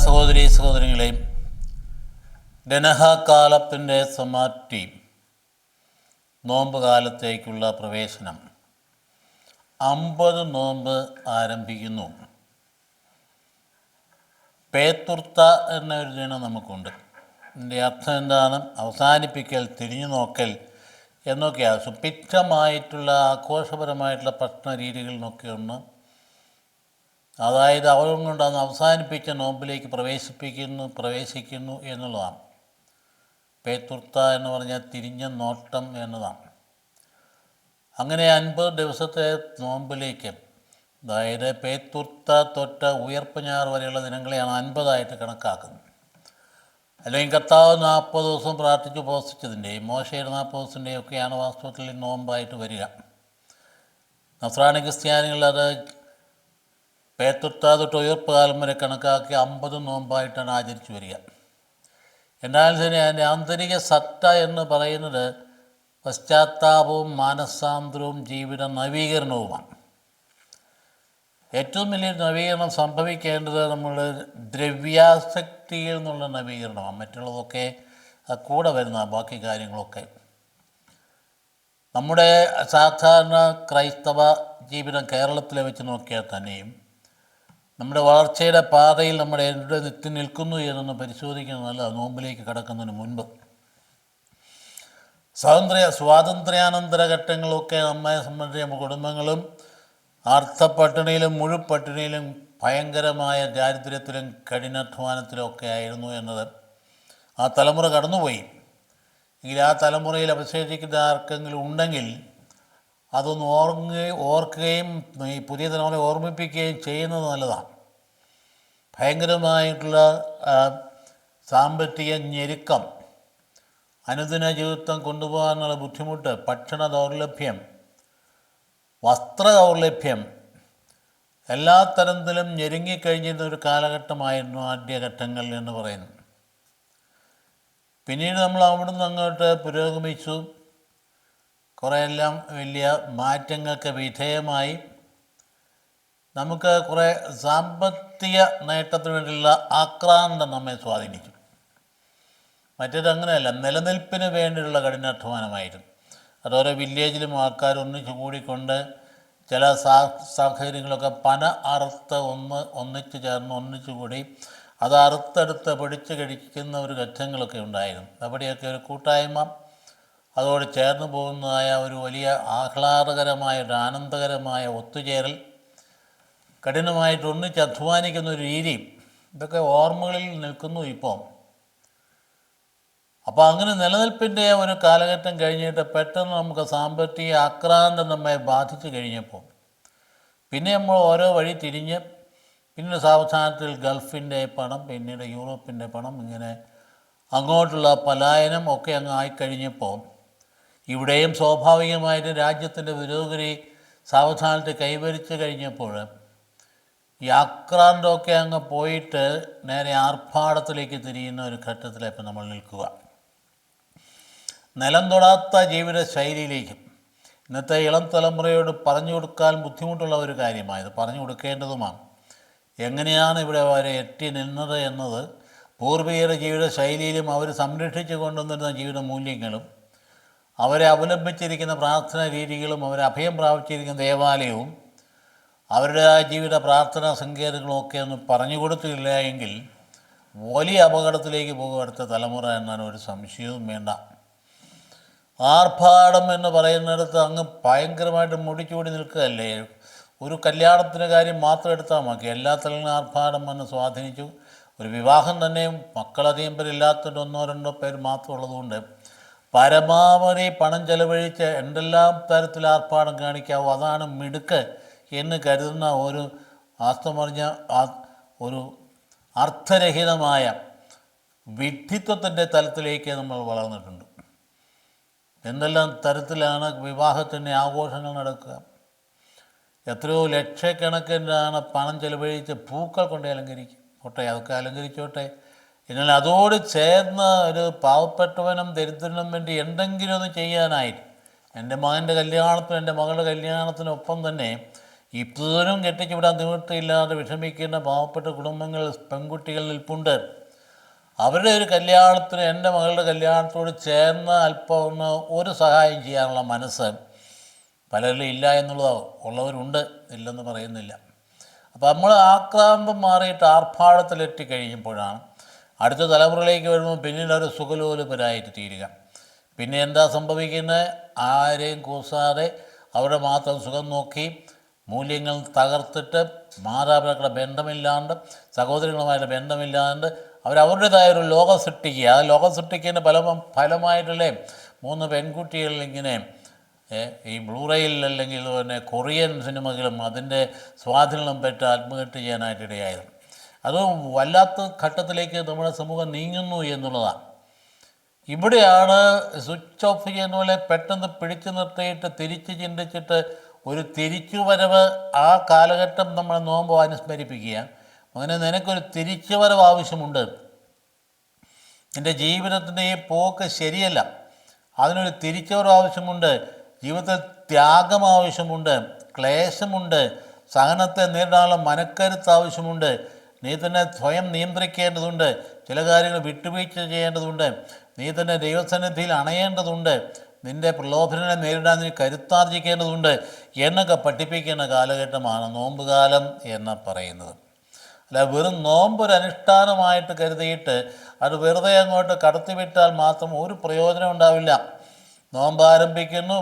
സഹോദരീ സഹോദരങ്ങളെയും ഡനഹക്കാലത്തിൻ്റെ സമാപ്തി, നോമ്പ് കാലത്തേക്കുള്ള പ്രവേശനം. 50 നോമ്പ് ആരംഭിക്കുന്നു. പേത്തുർത്ത എന്നൊരു ദിനം നമുക്കുണ്ട്. ഇതിൻ്റെ അർത്ഥം എന്താണ്? അവസാനിപ്പിക്കൽ, തിരിഞ്ഞു നോക്കൽ എന്നൊക്കെയാണ്. സുഭിക്ഷമായിട്ടുള്ള ആഘോഷപരമായിട്ടുള്ള ഭക്ഷണ രീതികളിൽ നിന്നൊക്കെ ഒന്ന്, അതായത് അവരും കൊണ്ടന്ന് അവസാനിപ്പിച്ച നോമ്പിലേക്ക് പ്രവേശിക്കുന്നു എന്നുള്ളതാണ്. പേത്തുർത്ത എന്ന് പറഞ്ഞാൽ തിരിഞ്ഞ നോട്ടം എന്നതാണ്. അങ്ങനെ 50 ദിവസത്തെ നോമ്പിലേക്ക്, അതായത് പേത്തുർത്ത തൊട്ട് ഉയർപ്പ് ഞാർ വരെയുള്ള ദിനങ്ങളെയാണ് 50 കണക്കാക്കുന്നത്. അല്ലെങ്കിൽ കർത്താവ് 40 ദിവസം പ്രാർത്ഥിച്ച് ഉപവസിച്ചതിൻ്റെയും മോശയുടെ 40 ദിവസത്തിൻ്റെയും ഒക്കെയാണ് വാസ്തവത്തിൽ നോമ്പായിട്ട് വരിക. നസ്രാണി ക്രിസ്ത്യാനികൾ അത് പേത്തുർത്ത തൊട്ട് ഉയർപ്പ് കാലം വരെ കണക്കാക്കി 50 നോമ്പായിട്ടാണ് ആചരിച്ചു വരിക. എന്നാൽ തന്നെ അതിൻ്റെ ആന്തരിക സത്ത എന്ന് പറയുന്നത് പശ്ചാത്താപവും മാനസാന്തരവും ജീവിത നവീകരണവുമാണ്. ഏറ്റവും വലിയ നവീകരണം സംഭവിക്കേണ്ടത് നമ്മൾ ദ്രവ്യാസക്തിയിൽ നിന്നുള്ള നവീകരണമാണ്. മറ്റുള്ളതൊക്കെ കൂടെ വരുന്ന ബാക്കി കാര്യങ്ങളൊക്കെ നമ്മുടെ സാധാരണ ക്രൈസ്തവ ജീവിതം കേരളത്തിലെ വെച്ച് നോക്കിയാൽ തന്നെയും നമ്മുടെ വളർച്ചയുടെ പാതയിൽ നമ്മൾ എവിടെ എത്തി നിൽക്കുന്നു എന്നൊന്ന് പരിശോധിക്കുന്നത് നല്ലതാണ്. നോമ്പിലേക്ക് കടക്കുന്നതിന് മുൻപ് സ്വാതന്ത്ര്യാനന്തര ഘട്ടങ്ങളൊക്കെ നമ്മെ സംബന്ധിച്ച് നമ്മുടെ കുടുംബങ്ങളും അർത്ഥപ്പട്ടിണിയിലും മുഴുപട്ടിണിയിലും ഭയങ്കരമായ ദാരിദ്ര്യത്തിലും കഠിനാധ്വാനത്തിലും ഒക്കെ ആയിരുന്നു എന്നത് ആ തലമുറ കടന്നുപോയി. എങ്കിൽ ആ തലമുറയിൽ അവശേഷിക്കുന്ന ആർക്കെങ്കിലും ഉണ്ടെങ്കിൽ അതൊന്ന് ഓർക്കുകയും ഈ പുതിയ തലമുറ ഓർമ്മിപ്പിക്കുകയും ചെയ്യുന്നത് നല്ലതാണ്. ഭയങ്കരമായിട്ടുള്ള സാമ്പത്തിക ഞെരുക്കം, അനുദിന ജീവിതം കൊണ്ടുപോകാനുള്ള ബുദ്ധിമുട്ട്, ഭക്ഷണ ദൗർലഭ്യം, വസ്ത്ര ദൗർലഭ്യം, എല്ലാ തരത്തിലും ഞെരുങ്ങിക്കഴിഞ്ഞിരുന്ന ഒരു കാലഘട്ടമായിരുന്നു ആദ്യഘട്ടങ്ങൾ എന്ന് പറയുന്നത്. പിന്നീട് നമ്മൾ അവിടുന്ന് അങ്ങോട്ട് പുരോഗമിച്ചു. കുറേയെല്ലാം വലിയ മാറ്റങ്ങൾക്ക് വിധേയമായി. നമുക്ക് കുറേ സാമ്പത്തിക നേട്ടത്തിന് വേണ്ടിയുള്ള ആക്രാന്തം നമ്മെ സ്വാധീനിച്ചു. മറ്റേത് അങ്ങനെയല്ല, നിലനിൽപ്പിന് വേണ്ടിയുള്ള കഠിനാധ്വാനമായിരുന്നു. അതോരോ വില്ലേജിലും ആൾക്കാർ ഒന്നിച്ചു കൂടിക്കൊണ്ട് ചില സാഹചര്യങ്ങളൊക്കെ പന അറുത്ത് ഒന്നിച്ചു ചേർന്ന് ഒന്നിച്ചു കൂടി അത് അറുത്തെടുത്ത് പിടിച്ച് കഴിക്കുന്ന ഒരു ഘട്ടങ്ങളൊക്കെ ഉണ്ടായിരുന്നു. അവിടെയൊക്കെ ഒരു കൂട്ടായ്മ, അതോട് ചേർന്ന് പോകുന്നതായ ഒരു വലിയ ആഹ്ലാദകരമായ ഒരു ആനന്ദകരമായ ഒത്തുചേരൽ, കഠിനമായിട്ട് ഒന്നിച്ച് അധ്വാനിക്കുന്ന ഒരു രീതി, ഇതൊക്കെ ഓർമ്മകളിൽ നിൽക്കുന്നു ഇപ്പോൾ. അപ്പോൾ അങ്ങനെ നിലനിൽപ്പിൻ്റെ ഒരു കാലഘട്ടം കഴിഞ്ഞിട്ട് പെട്ടെന്ന് നമുക്ക് സാമ്പത്തിക ആക്രാന്തം നമ്മെ ബാധിച്ചു കഴിഞ്ഞപ്പോൾ പിന്നെ നമ്മൾ ഓരോ വഴി തിരിഞ്ഞ്, പിന്നെ സാവധാനത്തിൽ ഗൾഫിൻ്റെ പണം, പിന്നീട് യൂറോപ്പിൻ്റെ പണം, ഇങ്ങനെ അങ്ങോട്ടുള്ള പലായനം ഒക്കെ അങ്ങ് ആയിക്കഴിഞ്ഞപ്പോൾ ഇവിടെയും സ്വാഭാവികമായിട്ട് രാജ്യത്തിൻ്റെ പുരോഗതി സാവധാനത്തിൽ കൈവരിച്ചു കഴിഞ്ഞപ്പോൾ ഈ ആക്രാന്തമൊക്കെ അങ്ങ് പോയിട്ട് നേരെ ആർഭാടത്തിലേക്ക് തിരിയുന്ന ഒരു ഘട്ടത്തിലേക്ക് നമ്മൾ നിൽക്കുക. നിലം തൊടാത്ത ജീവിത ശൈലിയിലേക്കും ഇന്നത്തെ ഇളം തലമുറയോട് പറഞ്ഞു കൊടുക്കാൻ ബുദ്ധിമുട്ടുള്ള ഒരു കാര്യമായത്, പറഞ്ഞു കൊടുക്കേണ്ടതുമാണ്. എങ്ങനെയാണ് ഇവിടെ വരെ എത്തി നിന്നത് എന്നത് പൂർവികരുടെ ജീവിത ശൈലിയിലും അവർ സംരക്ഷിച്ചു കൊണ്ടുവന്നിരുന്ന ജീവിത മൂല്യങ്ങളും അവരെ അവലംബിച്ചിരിക്കുന്ന പ്രാർത്ഥനാ രീതികളും അവരെ അഭയം പ്രാപിച്ചിരിക്കുന്ന ദേവാലയവും അവരുടെ ആ ജീവിത പ്രാർത്ഥനാ സങ്കേതങ്ങളും ഒക്കെ ഒന്ന് പറഞ്ഞു കൊടുത്തില്ല എങ്കിൽ വലിയ അപകടത്തിലേക്ക് പോകും അടുത്ത തലമുറ എന്നാണ് ഒരു സംശയവും വേണ്ട. ആർഭാടം എന്ന് പറയുന്നിടത്ത് അങ്ങ് ഭയങ്കരമായിട്ട് മുടിച്ചൂടി നിൽക്കുകയല്ലേ. ഒരു കല്യാണത്തിൻ്റെ കാര്യം മാത്രം എടുത്താൽ മതി, എല്ലാ തലങ്ങളും ആർഭാടം വന്ന് സ്വാധീനിച്ചു. ഒരു വിവാഹം തന്നെ മക്കളധികം പേരില്ലാത്തത് 1-2 പേര് മാത്രമുള്ളതുകൊണ്ട് പരമാവധി പണം ചെലവഴിച്ച് എന്തെല്ലാം തരത്തിൽ ആർഭാടം കാണിക്കാവോ അതാണ് മിടുക്ക് എന്ന് കരുതുന്ന ഒരു ആസ്തമറിഞ്ഞ ഒരു അർത്ഥരഹിതമായ വിഡ്ഢിത്വത്തിൻ്റെ തലത്തിലേക്ക് നമ്മൾ വളർന്നിട്ടുണ്ട്. എന്തെല്ലാം തരത്തിലാണ് വിവാഹത്തിൻ്റെ ആഘോഷങ്ങൾ നടക്കുക. എത്രയോ ലക്ഷക്കണക്കിനാണ് പണം ചെലവഴിച്ച് പൂക്കൾ കൊണ്ട് അലങ്കരിക്കും. അതൊക്കെ അലങ്കരിച്ചോട്ടെ. എന്നാൽ അതോട് ചേർന്ന് ഒരു പാവപ്പെട്ടവനും ദരിദ്രനും വേണ്ടി എന്തെങ്കിലും ഒന്ന് ചെയ്യാനായിട്ട്, എൻ്റെ മകൻ്റെ കല്യാണത്തിനും എൻ്റെ മകളുടെ കല്യാണത്തിനൊപ്പം തന്നെ ഇപ്പോഴും കെട്ടിച്ചു വിടാൻ നിവൃത്തിയില്ലാതെ വിഷമിക്കുന്ന പാവപ്പെട്ട കുടുംബങ്ങൾ, പെൺകുട്ടികൾ നിൽപ്പുണ്ട്. അവരുടെ ഒരു കല്യാണത്തിന്, എൻ്റെ മകളുടെ കല്യാണത്തോട് ചേർന്ന് അല്പം ഒന്ന് ഒരു സഹായം ചെയ്യാനുള്ള മനസ്സ് പലരിലും ഇല്ല എന്നുള്ളതാണ്. ഉള്ളവരുണ്ട്, ഇല്ലെന്ന് പറയുന്നില്ല. അപ്പോൾ നമ്മൾ ആക്രാന്തം മാറിയിട്ട് ആർഭാടത്തിലെത്തിക്കഴിയുമ്പോഴാണ് അടുത്ത തലമുറയിലേക്ക് വരുമ്പോൾ പിന്നീട് അവർ സുഖലോലുപരായിട്ട് തീരുക. പിന്നെ എന്താ സംഭവിക്കുന്നത്? ആരെയും കൂസാതെ അവരുടെ മാത്രം സുഖം നോക്കി മൂല്യങ്ങൾ തകർത്തിട്ട് മാതാപിതാക്കളുടെ ബന്ധമില്ലാണ്ട്, സഹോദരങ്ങളുമായിട്ട് ബന്ധമില്ലാണ്ട് അവരവരുടേതായ ഒരു ലോകം സൃഷ്ടിക്കുക. ആ ലോകം സൃഷ്ടിക്കുന്നതിൻ്റെ ഫലമായിട്ടല്ലേ 3 പെൺകുട്ടികൾ ഇങ്ങനെ ഈ ബ്ലൂറേയിൽ അല്ലെങ്കിൽ പിന്നെ കൊറിയൻ സിനിമകളും അതിൻ്റെ സ്വാധീനം പെട്ട് ആത്മഹത്യ ചെയ്യാനായിട്ടിടയായത്. അത് വല്ലാത്ത ഘട്ടത്തിലേക്ക് നമ്മുടെ സമൂഹം നീങ്ങുന്നു എന്നുള്ളതാണ്. ഇവിടെയാണ് സ്വിച്ച് ഓഫ് ചെയ്യുന്ന പോലെ പെട്ടെന്ന് പിടിച്ചു നിർത്തിയിട്ട് തിരിച്ച് ചിന്തിച്ചിട്ട് ഒരു തിരിച്ചുവരവ്, ആ കാലഘട്ടം നമ്മൾ നോമ്പ് അനുസ്മരിപ്പിക്കുക. അങ്ങനെ നിനക്കൊരു തിരിച്ചുവരവ് ആവശ്യമുണ്ട്. നിൻ്റെ ജീവിതത്തിൻ്റെ ഈ പോക്ക് ശരിയല്ല, അതിനൊരു തിരിച്ചുവരവ് ആവശ്യമുണ്ട്. ജീവിതത്തിൽ ത്യാഗം ആവശ്യമുണ്ട്, ക്ലേശമുണ്ട്, സഹനത്തെ നേരിടാനുള്ള മനക്കരുത്ത് ആവശ്യമുണ്ട്. നീ തന്നെ സ്വയം നിയന്ത്രിക്കേണ്ടതുണ്ട്, ചില കാര്യങ്ങൾ വിട്ടുവീഴ്ച ചെയ്യേണ്ടതുണ്ട്, നീ തന്നെ ദൈവസന്നിധിയിൽ അണയേണ്ടതുണ്ട്, നിൻ്റെ പ്രലോഭനങ്ങളെ നേരിടാൻ നീ കരുത്താർജിക്കേണ്ടതുണ്ട് എന്നൊക്കെ പഠിപ്പിക്കുന്ന കാലഘട്ടമാണ് നോമ്പുകാലം എന്ന് പറയുന്നത്. അല്ല, വെറും നോമ്പൊരു അനുഷ്ഠാനമായിട്ട് കരുതിയിട്ട് അത് വെറുതെ അങ്ങോട്ട് കടത്തിവിട്ടാൽ മാത്രം ഒരു പ്രയോജനം ഉണ്ടാവില്ല. നോമ്പ് ആരംഭിക്കുന്നു,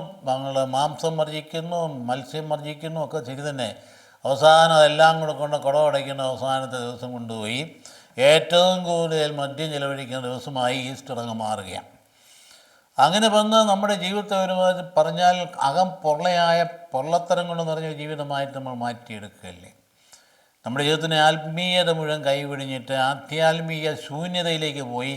മാംസം വർജിക്കുന്നു, മത്സ്യം വർജിക്കുന്നു, ഒക്കെ ശരി തന്നെ. അവസാനം അതെല്ലാം കൂടെ കൊണ്ട് കുടമടയ്ക്കുന്ന അവസാനത്തെ ദിവസം കൊണ്ടുപോയി ഏറ്റവും കൂടുതൽ മദ്യം ചെലവഴിക്കുന്ന ദിവസമായി ഈസ്റ്റർ അങ്ങ് മാറുകയാണ്. അങ്ങനെ വന്ന് നമ്മുടെ ജീവിതത്തെ ഒരു പറഞ്ഞാൽ അകം പൊള്ളയായ പൊള്ളത്തരം കൊണ്ട് നിറഞ്ഞ ജീവിതമായിട്ട് നമ്മൾ മാറ്റിയെടുക്കുകയല്ലേ. നമ്മുടെ ജീവിതത്തിന് ആത്മീയത മുഴുവൻ കൈവിടിഞ്ഞിട്ട് ആധ്യാത്മിക ശൂന്യതയിലേക്ക് പോയി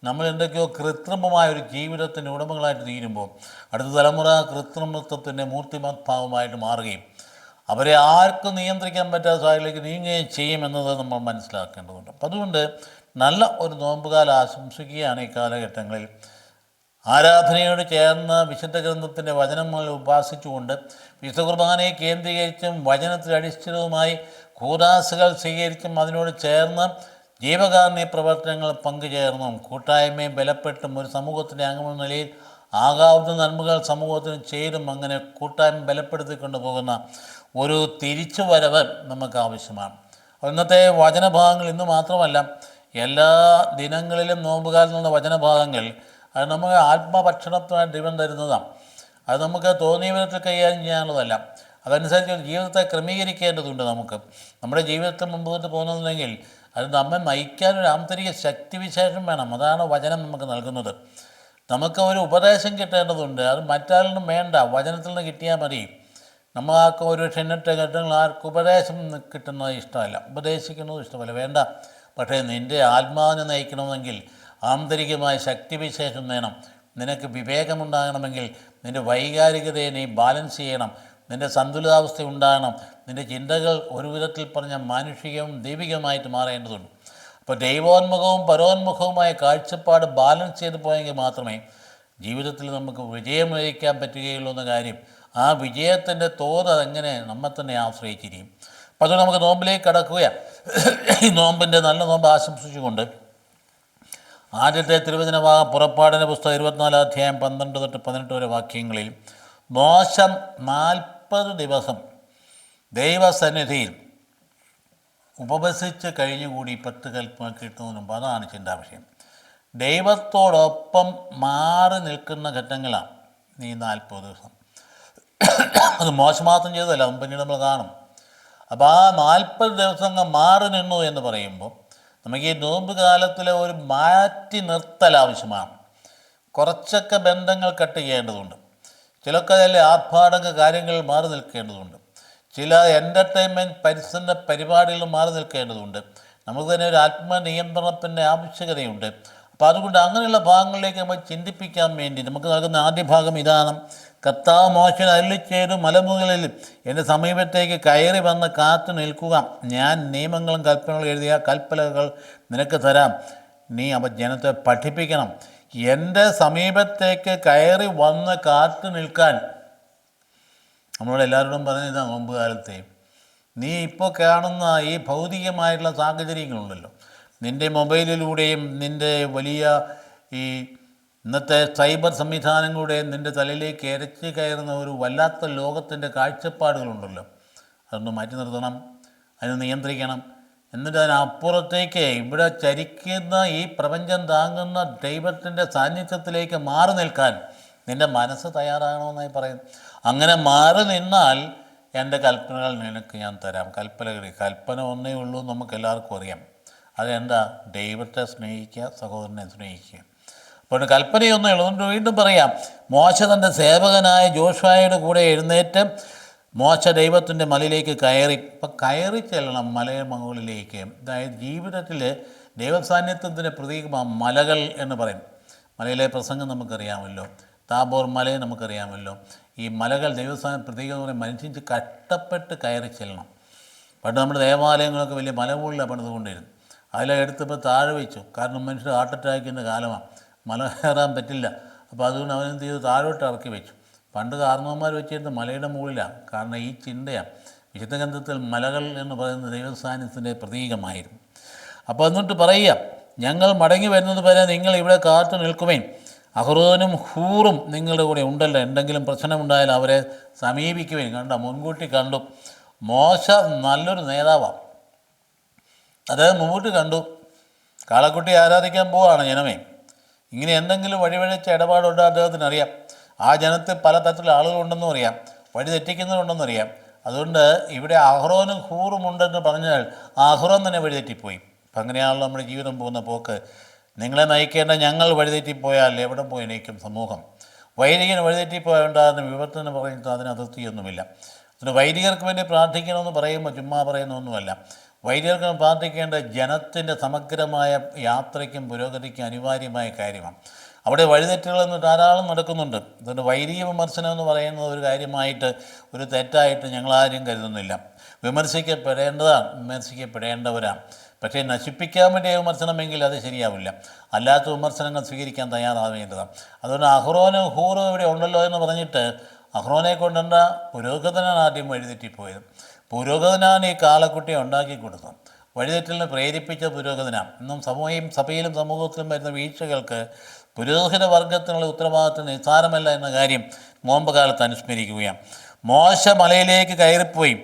നമ്മൾ എന്തൊക്കെയോ കൃത്രിമമായ ഒരു ജീവിതത്തിൻ്റെ ഉടമകളായിട്ട് തീരുമ്പോൾ അടുത്ത തലമുറ കൃത്രിമത്വത്തിൻ്റെ മൂർത്തിമത്ഭാവമായിട്ട് മാറുകയും അവരെ ആർക്കും നിയന്ത്രിക്കാൻ പറ്റാത്ത സാഹചര്യത്തിലേക്ക് നീങ്ങുകയും ചെയ്യുമെന്നത് നമ്മൾ മനസ്സിലാക്കേണ്ടതുണ്ട്. അപ്പം അതുകൊണ്ട് നല്ല ഒരു നോമ്പുകാലം ആശംസിക്കുകയാണ് ഈ കാലഘട്ടങ്ങളിൽ. ആരാധനയോട് ചേർന്ന് വിശുദ്ധ ഗ്രന്ഥത്തിൻ്റെ വചനങ്ങൾ ഉപാസിച്ചുകൊണ്ട് വിശുദ്ധ കുർബാനയെ കേന്ദ്രീകരിച്ചും വചനത്തിൽ അടിസ്ഥിതവുമായി കൂദാസുകൾ സ്വീകരിച്ചും അതിനോട് ചേർന്ന് ജീവകാരുണ്യ പ്രവർത്തനങ്ങൾ പങ്കുചേർന്നും കൂട്ടായ്മയെ ബലപ്പെട്ടും ഒരു സമൂഹത്തിൻ്റെ അംഗമെന്ന നിലയിൽ ആകാവുന്ന നന്മകൾ സമൂഹത്തിന് ചേരും. അങ്ങനെ കൂട്ടായ്മ ബലപ്പെടുത്തിക്കൊണ്ട് പോകുന്ന ഒരു തിരിച്ചുവരവ് നമുക്ക് ആവശ്യമാണ്. ഇന്നത്തെ വചനഭാഗങ്ങൾ ഇന്ന് മാത്രമല്ല, എല്ലാ ദിനങ്ങളിലും നോമ്പുകാലം നിന്നുള്ള വചനഭാഗങ്ങൾ അത് നമുക്ക് ആത്മഭക്ഷണത്തിനായി ദൈവം തരുന്നതാണ്. അത് നമുക്ക് തോന്നിയ വിധത്തിൽ കൈകാര്യം ചെയ്യാനുള്ളതല്ല. അതനുസരിച്ച് ജീവിതത്തെ ക്രമീകരിക്കേണ്ടതുണ്ട്. നമ്മുടെ ജീവിതത്തിൽ മുമ്പോട്ട് പോകുന്നതെങ്കിൽ അത് നമ്മെ നയിക്കാനൊരു ആന്തരിക ശക്തിവിശേഷം വേണം. അതാണ് വചനം നമുക്ക് നൽകുന്നത്. നമുക്ക് ഒരു ഉപദേശം കിട്ടേണ്ടതുണ്ട്. അത് മറ്റാളിനും വേണ്ട, വചനത്തിൽ നിന്ന് കിട്ടിയാൽ മതി. നമ്മളാർക്കും ഒരു ക്ഷണിട്ട ഘട്ടങ്ങൾ ആർക്കും ഉപദേശം കിട്ടുന്നത് ഇഷ്ടമല്ല, ഉപദേശിക്കുന്നത് ഇഷ്ടമല്ല, വേണ്ട. പക്ഷേ നിൻ്റെ ആത്മാവിനെ നയിക്കണമെങ്കിൽ ആന്തരികമായ ശക്തിവിശേഷം വേണം. നിനക്ക് വിവേകമുണ്ടാകണമെങ്കിൽ നിൻ്റെ വൈകാരികതയെ നീ ബാലൻസ് ചെയ്യണം. നിൻ്റെ സന്തുലിതാവസ്ഥ ഉണ്ടാകണം. നിൻ്റെ ചിന്തകൾ ഒരു വിധത്തിൽ പറഞ്ഞ മാനുഷികവും ദൈവികമായിട്ട് മാറേണ്ടതുണ്ട്. അപ്പോൾ ദൈവോന്മുഖവും പരോന്മുഖവുമായ കാഴ്ചപ്പാട് ബാലൻസ് ചെയ്ത് പോയെങ്കിൽ മാത്രമേ ജീവിതത്തിൽ നമുക്ക് വിജയം വഹിക്കാൻ പറ്റുകയുള്ളൂ എന്ന കാര്യം. ആ വിജയത്തിൻ്റെ തോത് അതെങ്ങനെ നമ്മെ തന്നെ ആശ്രയിച്ചിരിക്കും. അപ്പോൾ അത് നമുക്ക് നോമ്പിലേക്ക് കടക്കുകയാണ്. ഈ നോമ്പിൻ്റെ നല്ല നോമ്പ് ആശംസിച്ചുകൊണ്ട് ആദ്യത്തെ തിരുവചനഭാഗം പുറപ്പാടിൻ്റെ പുസ്തകം 24 അധ്യായം 12 തൊട്ട് 18 വരെ വാക്യങ്ങളിൽ മോശം 40 ദിവസം ദൈവസന്നിധിയിൽ ഉപവസിച്ച് കഴിഞ്ഞുകൂടി 10 കൽപ്പന കിട്ടുന്നതിന് മുമ്പ് അതാണ് ചിന്താവിഷയം. ദൈവത്തോടൊപ്പം മാറി നിൽക്കുന്ന ഘട്ടങ്ങളാണ് ഈ 40 ദിവസം. അത് മോശം മാത്രം ചെയ്തതല്ല, പിന്നീട് നമ്മൾ കാണും. അപ്പോൾ ആ 40 ദിവസം മാറി നിന്നു എന്ന് പറയുമ്പോൾ നമുക്ക് ഈ നോമ്പ് കാലത്തിൽ ഒരു മാറ്റി നിർത്തൽ ആവശ്യമാണ്. കുറച്ചൊക്കെ ബന്ധങ്ങൾ കട്ട് ചെയ്യേണ്ടതുണ്ട്. ചിലർക്ക് അതിലെ ആർഭാടക കാര്യങ്ങളിൽ മാറി നിൽക്കേണ്ടതുണ്ട്. ചില എൻ്റർടൈൻമെൻറ്റ് പരിസര പരിപാടികളിൽ മാറി നിൽക്കേണ്ടതുണ്ട്. നമുക്ക് തന്നെ ഒരു ആത്മനിയന്ത്രണത്തിൻ്റെ ആവശ്യകതയുണ്ട്. അപ്പോൾ അതുകൊണ്ട് അങ്ങനെയുള്ള ഭാഗങ്ങളിലേക്ക് നമ്മൾ ചിന്തിപ്പിക്കാൻ വേണ്ടി നമുക്ക് നൽകുന്ന ആദ്യ ഭാഗം ഇതാണ്. കർത്താവ് മോശൻ അരുളിച്ചെയ്തു, മലമുകളിൽ എൻ്റെ സമീപത്തേക്ക് കയറി വന്ന് കാത്തു നിൽക്കുക. ഞാൻ നിയമങ്ങളും കൽപ്പനകളും എഴുതിയ കൽപ്പനകൾ നിനക്ക് തരാം. നീ അവ ജനത്തെ പഠിപ്പിക്കണം. എൻ്റെ സമീപത്തേക്ക് കയറി വന്ന് കാത്തു നിൽക്കാൻ നമ്മളോട് എല്ലാവരോടും പറഞ്ഞതാണ് നോമ്പ് കാലത്തെ. നീ ഇപ്പോൾ കാണുന്ന ഈ ഭൗതികമായിട്ടുള്ള സാഹചര്യങ്ങളുണ്ടല്ലോ, നിൻ്റെ മൊബൈലിലൂടെയും നിൻ്റെ വലിയ ഈ ഇന്നത്തെ സൈബർ സംവിധാനങ്ങളുടെയും നിൻ്റെ തലയിലേക്ക് ഇരച്ച് കയറുന്ന ഒരു വല്ലാത്ത ലോകത്തിൻ്റെ കാഴ്ചപ്പാടുകളുണ്ടല്ലോ, അതൊന്ന് മാറ്റി നിർത്തണം, അതിനെ നിയന്ത്രിക്കണം. എന്നിട്ട് അതിനപ്പുറത്തേക്ക് ഇവിടെ ചരിക്കുന്ന ഈ പ്രപഞ്ചം താങ്ങുന്ന ദൈവത്തിൻ്റെ സാന്നിധ്യത്തിലേക്ക് മാറി നിൽക്കാൻ നിൻ്റെ മനസ്സ് തയ്യാറാകണമെന്നായി പറയുന്നു. അങ്ങനെ മാറി നിന്നാൽ എൻ്റെ കൽപ്പനകൾ നിനക്ക് ഞാൻ തരാം. കൽപ്പന ഒന്നേ ഉള്ളൂ, നമുക്കെല്ലാവർക്കും അറിയാം. അതെന്താ? ദൈവത്തെ സ്നേഹിക്കുക, സഹോദരനെ സ്നേഹിക്കുക. അപ്പോൾ കൽപ്പനയൊന്നേ ഉള്ളൂ. അതുകൊണ്ട് വീണ്ടും പറയാം, മോശ തൻ്റെ സേവകനായ ജോഷുവയുടെ കൂടെ എഴുന്നേറ്റ് മോശ ദൈവത്തിൻ്റെ മലയിലേക്ക് കയറി. ഇപ്പം കയറി ചെല്ലണം മലയുടെ മുകളിലേക്ക്. അതായത് ജീവിതത്തിൽ ദൈവസാന്നിധ്യത്തിൻ്റെ പ്രതീകമാണ് മലകൾ എന്ന് പറയും. മലയിലെ പ്രസംഗം നമുക്കറിയാമല്ലോ, താബോർ മലയെ നമുക്കറിയാമല്ലോ. ഈ മലകൾ ദൈവസ്ഥാന പ്രതീകം എന്ന് പറയും. മനുഷ്യൻ കഷ്ടപ്പെട്ട് കയറി ചെല്ലണം. പണ്ട് നമ്മുടെ ദേവാലയങ്ങളൊക്കെ വലിയ മലമുകളിലാണ് പണിതുകൊണ്ടിരുന്നു. അതിലെടുത്തിപ്പോൾ താഴെ വെച്ചു. കാരണം മനുഷ്യർ ഹാർട്ട് അറ്റാക്കിൻ്റെ കാലമാണ്, മല കയറാൻ പറ്റില്ല. അപ്പോൾ അതുകൊണ്ട് അവനെന്ത് ചെയ്തു? താഴോട്ട് ഇറക്കി വെച്ചു. പണ്ട് കാരണവന്മാർ വെച്ചിരുന്ന മലയുടെ മുകളിലാണ്. കാരണം ഈ ചിന്തയാണ്. വിശുദ്ധ ഗ്രന്ഥത്തിൽ മലകൾ എന്ന് പറയുന്ന ദൈവസാന്നിധ്യത്തിൻ്റെ പ്രതീകമായിരുന്നു. അപ്പോൾ എന്നിട്ട് പറയുക, ഞങ്ങൾ മടങ്ങി വരുന്നത് വരെ നിങ്ങൾ ഇവിടെ കാത്തു നിൽക്കുമേ. അഹ്റോനും ഹൂറും നിങ്ങളുടെ കൂടെ ഉണ്ടല്ലോ, എന്തെങ്കിലും പ്രശ്നമുണ്ടായാൽ അവരെ സമീപിക്കുവേൻ. മുൻകൂട്ടി കണ്ടു. മോശ നല്ലൊരു നേതാവാണ്. അദ്ദേഹം മുൻകൂട്ടി കണ്ടു. കാളക്കുട്ടി ആരാധിക്കാൻ പോവുകയാണ് ജനമേ. ഇങ്ങനെ എന്തെങ്കിലും വഴിവഴിച്ച ഇടപാടുണ്ട് അദ്ദേഹത്തിനറിയാം. ആ ജനത്തിൽ പല തരത്തിലുള്ള ആളുകളുണ്ടെന്നും അറിയാം, വഴി തെറ്റിക്കുന്നവരുണ്ടെന്നും അറിയാം. അതുകൊണ്ട് ഇവിടെ അഹ്റോനും ഹൂറും ഉണ്ടെന്ന് പറഞ്ഞാൽ അഹ്റോൻ തന്നെ വഴിതെറ്റിപ്പോയി. അപ്പം അങ്ങനെയാണല്ലോ നമ്മുടെ ജീവിതം പോകുന്ന പോക്ക്. നിങ്ങളെ നയിക്കേണ്ട ഞങ്ങൾ വഴിതെറ്റിപ്പോയാൽ എവിടെ പോയി നയിക്കും സമൂഹം? വൈദികൻ വഴിതെറ്റിപ്പോയുണ്ടാകുന്ന വിപത്തെന്ന് പറയുന്നത് അതിന് അതിർത്തിയൊന്നുമില്ല. അതിന് വൈദികർക്ക് വേണ്ടി പ്രാർത്ഥിക്കണമെന്ന് പറയുമ്പോൾ ചുമ്മാ പറയുന്നൊന്നുമല്ല. വൈദികർക്ക് പ്രാർത്ഥിക്കേണ്ട ജനത്തിൻ്റെ സമഗ്രമായ യാത്രയ്ക്കും പുരോഗതിക്കും അനിവാര്യമായ കാര്യമാണ്. അവിടെ വഴിതെറ്റുകളെന്ന് ധാരാളം നടക്കുന്നുണ്ട്. അതുകൊണ്ട് വൈദിക വിമർശനം എന്ന് പറയുന്നത് ഒരു കാര്യമായിട്ട്, ഒരു തെറ്റായിട്ട് ഞങ്ങളാരും കരുതുന്നില്ല. വിമർശിക്കപ്പെടേണ്ടതാണ്, വിമർശിക്കപ്പെടേണ്ടവരാണ്. പക്ഷേ നശിപ്പിക്കാൻ വേണ്ടിയ വിമർശനമെങ്കിൽ അത് ശരിയാവില്ല. അല്ലാത്ത വിമർശനങ്ങൾ സ്വീകരിക്കാൻ തയ്യാറാവേണ്ടതാണ്. അതുകൊണ്ട് അഹ്റോനും ഹൂറും ഇവിടെ ഉണ്ടല്ലോ എന്ന് പറഞ്ഞിട്ട് അഹ്റോനെ കൊണ്ടെന്താ? പുരോഹിതനാണ് ആദ്യം വഴിതെറ്റിപ്പോയത്. പുരോഹിതനാണ് ഈ കാളക്കുട്ടിയെ ഉണ്ടാക്കി കൊടുത്തത്. വഴിതെറ്റലിന് പ്രേരിപ്പിച്ച പുരോഹിതനാണ്. ഇന്നും സഭയിലും സമൂഹത്തിലും വരുന്ന വീഴ്ചകൾക്ക് പുരോഹിത വർഗത്തിനുള്ള ഉത്തരവാദിത്വം നിസ്സാരമല്ല എന്ന കാര്യം നോമ്പ് കാലത്ത് അനുസ്മരിക്കുകയാണ്. മോശ മലയിലേക്ക് കയറിപ്പോയി.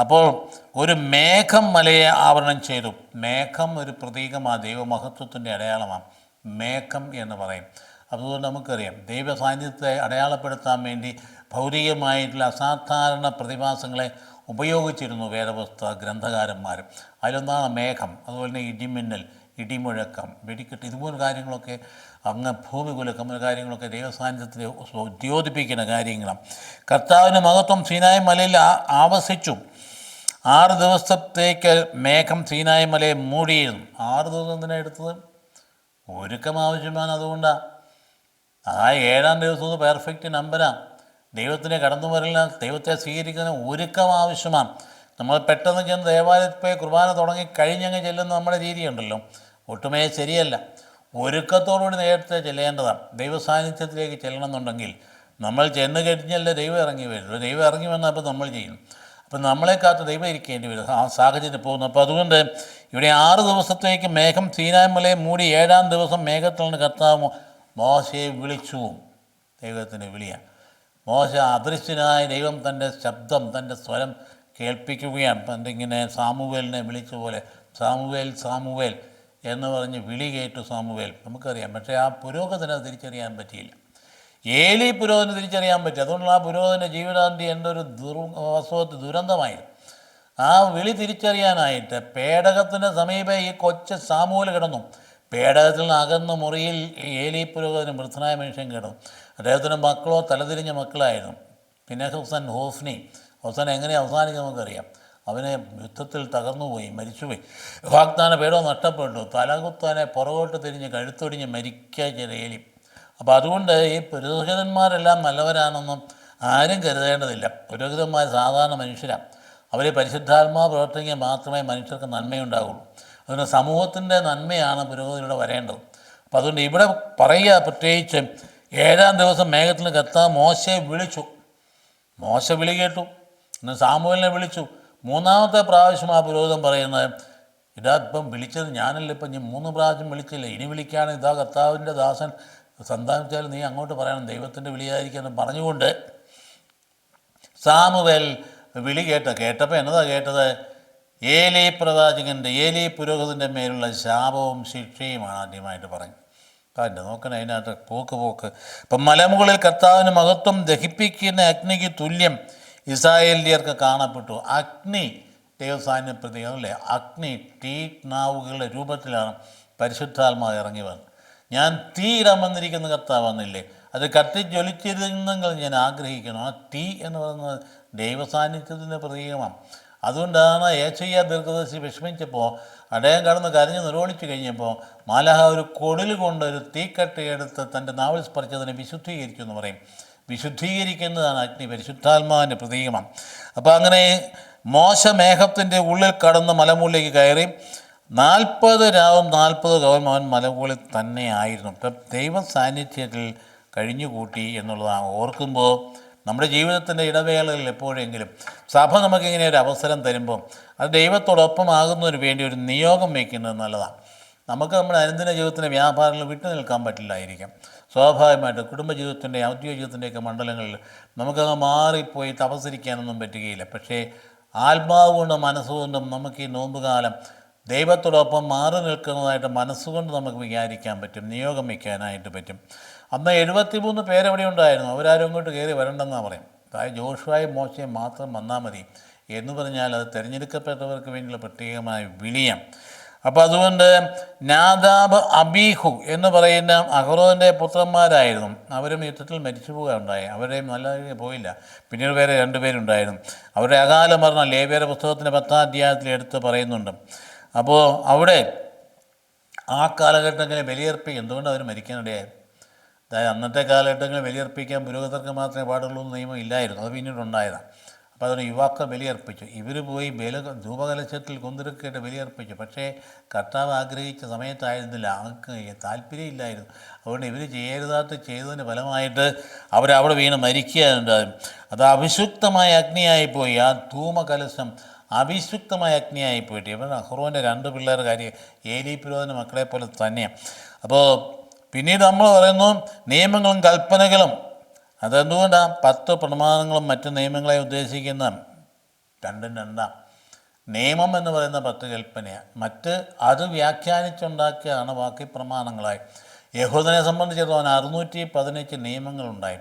അപ്പോൾ ഒരു മേഘം മലയെ ആവരണം ചെയ്തു. മേഘം ഒരു പ്രതീകമാണ്, ദൈവമഹത്വത്തിൻ്റെ അടയാളമാണ് മേഘം എന്ന് പറയും. അതുകൊണ്ട് നമുക്കറിയാം ദൈവ സാന്നിധ്യത്തെ അടയാളപ്പെടുത്താൻ വേണ്ടി ഭൗതികമായിട്ടുള്ള അസാധാരണ പ്രതിഭാസങ്ങളെ ഉപയോഗിച്ചിരുന്നു വേദപുസ്തക ഗ്രന്ഥകാരന്മാരും. അതിലൊന്നാണ് മേഘം. അതുപോലെ തന്നെ ഇടിമിന്നൽ, ഇടിമുഴക്കം, വെടിക്കെട്ട്, ഇതുപോലെ കാര്യങ്ങളൊക്കെ അങ്ങ് ഭൂമി കുലുക്കം, കാര്യങ്ങളൊക്കെ ദൈവസാന്നിധ്യത്തിൽ ഉദ്യോതിപ്പിക്കുന്ന കാര്യങ്ങളാണ്. കർത്താവിൻ്റെ മഹത്വം സീനായി മലയിൽ ആവസിച്ചു. 6 ദിവസത്തേക്ക് മേഘം സീനായി മലയെ മൂടിയിരുന്നു. 6 ദിവസം എന്തിനാണ് എടുത്തത്? ഒരുക്കം ആവശ്യമാണ്. അതുകൊണ്ടാണ്. 7-ാം ദിവസവും പെർഫെക്റ്റ് നമ്പരാണ്. ദൈവത്തിനെ കടന്നു വരില്ല, ദൈവത്തെ സ്വീകരിക്കുന്ന ഒരുക്കം ആവശ്യമാണ്. നമ്മൾ പെട്ടെന്ന് ചെന്ന് ദേവാലയത്തിൽ പോയി കുർബാന തുടങ്ങി കഴിഞ്ഞങ്ങ് ചെല്ലുന്ന നമ്മുടെ രീതിയുണ്ടല്ലോ, ഒട്ടുമേ ശരിയല്ല. ഒരുക്കത്തോടുകൂടി നേരത്തെ ചെല്ലേണ്ടതാണ്. ദൈവസാന്നിധ്യത്തിലേക്ക് ചെല്ലണമെന്നുണ്ടെങ്കിൽ നമ്മൾ ചെന്ന് കഴിഞ്ഞല്ലേ ദൈവം ഇറങ്ങി വരുള്ളൂ. ദൈവം ഇറങ്ങി വന്നാൽ അപ്പോൾ നമ്മൾ ചെയ്യും. അപ്പം നമ്മളെ കാത്ത് ദൈവം ഇരിക്കേണ്ടി വരും. ആ സാഹചര്യം പോകുന്നു. അപ്പോൾ അതുകൊണ്ട് ഇവിടെ 6 ദിവസത്തേക്ക് മേഘം സീനായി മലയെ മൂടി. 7-ാം ദിവസം മേഘത്തിൽ നിന്ന് കർത്താവ് മോശയെ വിളിച്ചു. ദൈവത്തിൻ്റെ വിളിയാണ്. മോശ അദൃശ്യനായ ദൈവം തൻ്റെ ശബ്ദം, തൻ്റെ സ്വരം കേൾപ്പിക്കുകയാണ്. തൻ്റെ ഇങ്ങനെ സാമുവേലിനെ വിളിച്ച പോലെ സാമുവേൽ സാമുവേൽ എന്ന് പറഞ്ഞ് വിളി കേട്ടു സാമുവേൽ. നമുക്കറിയാം. പക്ഷേ ആ പുരോഹിതനെ തിരിച്ചറിയാൻ പറ്റിയില്ല. ഏലി പുരോഹിതനെ തിരിച്ചറിയാൻ പറ്റി. അതുകൊണ്ടുള്ള ആ പുരോഹിതൻ്റെ ജീവിതാന്തി എൻ്റെ ഒരു വാസ്തവത്തിൽ ദുരന്തമായിരുന്നു. ആ വിളി തിരിച്ചറിയാനായിട്ട് പേടകത്തിൻ്റെ സമീപം ഈ കൊച്ചു സാമുവേൽ കിടന്നു. പേടകത്തിൽ നിന്ന് അകന്ന മുറിയിൽ ഏലി പുരോഹിതന് മൃതനായ മനുഷ്യൻ കിടന്നു. അദ്ദേഹത്തിൻ്റെ മക്കളോ തലതിരിഞ്ഞ മക്കളായിരുന്നു. പിന്നെ ഹോഫ്നി എങ്ങനെ അവസാനിക്കും നമുക്കറിയാം. അവനെ യുദ്ധത്തിൽ തകർന്നുപോയി, മരിച്ചുപോയി. വാഗ്ദാന പേടോ നഷ്ടപ്പെട്ടു. തലകുത്താനെ പുറകോട്ട് തിരിഞ്ഞ് കഴുത്തൊടിഞ്ഞ് മരിക്കുക ചെയ്ത ഏലി. അപ്പോൾ അതുകൊണ്ട് ഈ പുരോഹിതന്മാരെല്ലാം നല്ലവരാണെന്നും ആരും കരുതേണ്ടതില്ല. പുരോഹിതന്മാർ സാധാരണ മനുഷ്യരാണ്. അവർ പരിശുദ്ധാത്മാവ് പ്രവർത്തിക്കാൻ മാത്രമേ മനുഷ്യർക്ക് നന്മയുണ്ടാകുള്ളൂ. അതുകൊണ്ട് സമൂഹത്തിൻ്റെ നന്മയാണ് പുരോഹിതരുടെ വരേണ്ടത്. അപ്പം അതുകൊണ്ട് ഇവിടെ പറയുക, പ്രത്യേകിച്ച് 7-ാം ദിവസം മേഘത്തിൽ കർത്താവ് മോശയെ വിളിച്ചു. മോശ വിളി കേട്ടു. സാമുവേലിനെ വിളിച്ചു. മൂന്നാമത്തെ പ്രാവശ്യം ആ പുരോഹിതൻ പറയുന്നത്, ഇതാ ഇപ്പം വിളിച്ചത് ഞാനല്ല, ഇപ്പം ഞാൻ 3 പ്രാവശ്യം വിളിച്ചില്ല, ഇനി വിളിക്കുകയാണ് ഇതാ കർത്താവിൻ്റെ ദാസൻ സന്താനിച്ചാൽ നീ അങ്ങോട്ട് പറയണം, ദൈവത്തിൻ്റെ വിളിയായിരിക്കണം പറഞ്ഞുകൊണ്ട് സാമുവേൽ വിളി കേട്ടപ്പോൾ എന്നതാ കേട്ടത്? ഏലി പ്രവാചകൻ്റെ, ഏലി പുരോഹിതൻ്റെ മേലുള്ള ശാപവും ശിക്ഷയുമാണ് ആദ്യമായിട്ട് പറഞ്ഞു. അതിൻ്റെ നോക്കണം അതിനകത്ത് പോക്ക്. ഇപ്പം മലമുകളിൽ കർത്താവിന് മഹത്വം ദഹിപ്പിക്കുന്ന അഗ്നിക്ക് തുല്യം ഇസ്രായേലിയർക്ക് കാണപ്പെട്ടു. അഗ്നി ദൈവസാന്നിധ്യ പ്രതീകം അല്ലേ? അഗ്നി തീനാവുകളുടെ രൂപത്തിലാണ് പരിശുദ്ധാത്മാവ് ഇറങ്ങി വന്നത്. ഞാൻ തീ ഇടാൻ വന്നിരിക്കുന്ന കർത്താവ് വന്നില്ലേ, അത് കത്തിജ്വലിച്ചിരുന്നെങ്കിൽ ഞാൻ ആഗ്രഹിക്കണം. ആ തീ എന്ന് പറയുന്നത് ദൈവസാന്നിധ്യത്തിൻ്റെ പ്രതീകമാണ്. അതുകൊണ്ടാണ് യേശയ്യാ ദീർഘദർശി വിഷമിച്ചപ്പോൾ അടയാൻ കടന്ന് കരഞ്ഞ് നിറവളിച്ചു കഴിഞ്ഞപ്പോൾ മാലാഹ ഒരു കൊടിൽ കൊണ്ട് ഒരു തീക്കട്ടയെടുത്ത് തൻ്റെ നാവിൽ സ്പർശിച്ചതിനെ വിശുദ്ധീകരിച്ചു എന്ന് പറയും. വിശുദ്ധീകരിക്കുന്നതാണ് അഗ്നി, പരിശുദ്ധാത്മാവിൻ്റെ പ്രതീകമാണ്. അപ്പോൾ അങ്ങനെ മോശ മേഘത്തിൻ്റെ ഉള്ളിൽ കടന്ന് മലമുകളിലേക്ക് കയറി 40 രാവും 40 പകലും അവൻ മലമുകളിൽ തന്നെ ആയിരുന്നു. ഇപ്പം ദൈവ സാന്നിധ്യത്തിൽ കഴിഞ്ഞുകൂട്ടി എന്നുള്ളതാണ്. ഓർക്കുമ്പോൾ നമ്മുടെ ജീവിതത്തിൻ്റെ ഇടവേളകളിൽ എപ്പോഴെങ്കിലും സഭ നമുക്കിങ്ങനെ ഒരു അവസരം തരുമ്പോൾ അത് ദൈവത്തോടൊപ്പം ആകുന്നതിന് വേണ്ടി ഒരു നിയോഗം വയ്ക്കുന്നത് നല്ലതാണ്. നമുക്ക് നമ്മുടെ അനുദിന ജീവിതത്തിൻ്റെ വ്യാപാരങ്ങൾ വിട്ടു നിൽക്കാൻ പറ്റില്ലായിരിക്കാം. സ്വാഭാവികമായിട്ട് കുടുംബജീവിതത്തിൻ്റെ ഔദ്യോഗിക ജീവിതത്തിൻ്റെയൊക്കെ മണ്ഡലങ്ങളിൽ നമുക്കത് മാറിപ്പോയി തപസ്സരിക്കാനൊന്നും പറ്റുകയില്ല. പക്ഷേ ആത്മാവ് കൊണ്ടും മനസ്സുകൊണ്ടും നമുക്ക് ഈ നോമ്പുകാലം ദൈവത്തോടൊപ്പം മാറി നിൽക്കുന്നതായിട്ട് മനസ്സുകൊണ്ട് നമുക്ക് വിചാരിക്കാൻ പറ്റും, നിയോഗം വയ്ക്കാനായിട്ട് പറ്റും. അന്ന് 73 പേരെവിടെ ഉണ്ടായിരുന്നു. അവരാരും അങ്ങോട്ട് കയറി വരണ്ടെന്നാണ് പറയും. അതായത് ജോഷുവയും മോശയും മാത്രം വന്നാൽ മതി എന്ന് പറഞ്ഞാൽ അത് തിരഞ്ഞെടുക്കപ്പെട്ടവർക്ക് വേണ്ടിയുള്ള പ്രത്യേകമായ വിളിയാണ്. അപ്പോൾ അതുകൊണ്ട് നാദാബ്, അബീഹു എന്ന് പറയുന്ന അഹ്റോൻ്റെ പുത്രന്മാരായിരുന്നു. അവരും യുദ്ധത്തിൽ മരിച്ചു പോവുകയുണ്ടായി. അവരെയും നല്ല പോയില്ല. പിന്നീട് വേറെ 2 പേരുണ്ടായിരുന്നു. അവരുടെ അകാല മരണം ലേവ്യരുടെ പുസ്തകത്തിൻ്റെ 10-ാം അധ്യായത്തിൽ എടുത്ത് പറയുന്നുണ്ട്. അപ്പോൾ അവിടെ ആ കാലഘട്ടങ്ങളിൽ ബലിയർപ്പിക്കും. എന്തുകൊണ്ട് അവർ മരിക്കാനിടയായി? അതായത് അന്നത്തെ കാലഘട്ടങ്ങളിൽ ബലിയർപ്പിക്കാൻ പുരോഹിതർക്ക് മാത്രമേ പാടുള്ളൂ എന്ന് നിയമം ഇല്ലായിരുന്നു. അത് പിന്നീടുണ്ടായതാണ്. അപ്പോൾ അതുകൊണ്ട് യുവാക്കൾ ബലിയർപ്പിച്ചു. ഇവർ പോയി ധൂപകലശത്തിൽ കുന്തിരക്കിയിട്ട് ബലിയർപ്പിച്ചു. പക്ഷേ കർത്താവ് ആഗ്രഹിച്ച സമയത്തായിരുന്നില്ല, അവർക്ക് താല്പര്യമില്ലായിരുന്നു. അതുകൊണ്ട് ഇവർ ചെയ്യരുതാത്ത ചെയ്തതിന് ഫലമായിട്ട് അവരവിടെ വീണ് മരിക്കുകയുണ്ടാകും. അത് അവിശുദ്ധമായ അഗ്നിയായിപ്പോയി. ആ ധൂമകലശം അവിശുദ്ധമായ അഗ്നിയായിപ്പോയിട്ട് ഇവർ അഹ്റോൻ്റെ 2 പിള്ളേർ കാര്യം ഏലി പുരോഹിതൻ്റെ മക്കളെ പോലെ തന്നെയാണ്. അപ്പോൾ പിന്നീട് നമ്മൾ പറയുന്നു നിയമങ്ങളും കൽപ്പനകളും. അതെന്തുകൊണ്ടാണ്? 10 പ്രമാണങ്ങളും മറ്റ് നിയമങ്ങളെ ഉദ്ദേശിക്കുന്ന 2 നിയമം എന്ന് പറയുന്ന 10 കൽപ്പനയാണ്. മറ്റ് അത് വ്യാഖ്യാനിച്ചുണ്ടാക്കിയാണ് ബാക്കി പ്രമാണങ്ങളായി. യഹൂദനെ സംബന്ധിച്ചിടത്തോളം 615 നിയമങ്ങളുണ്ടായി.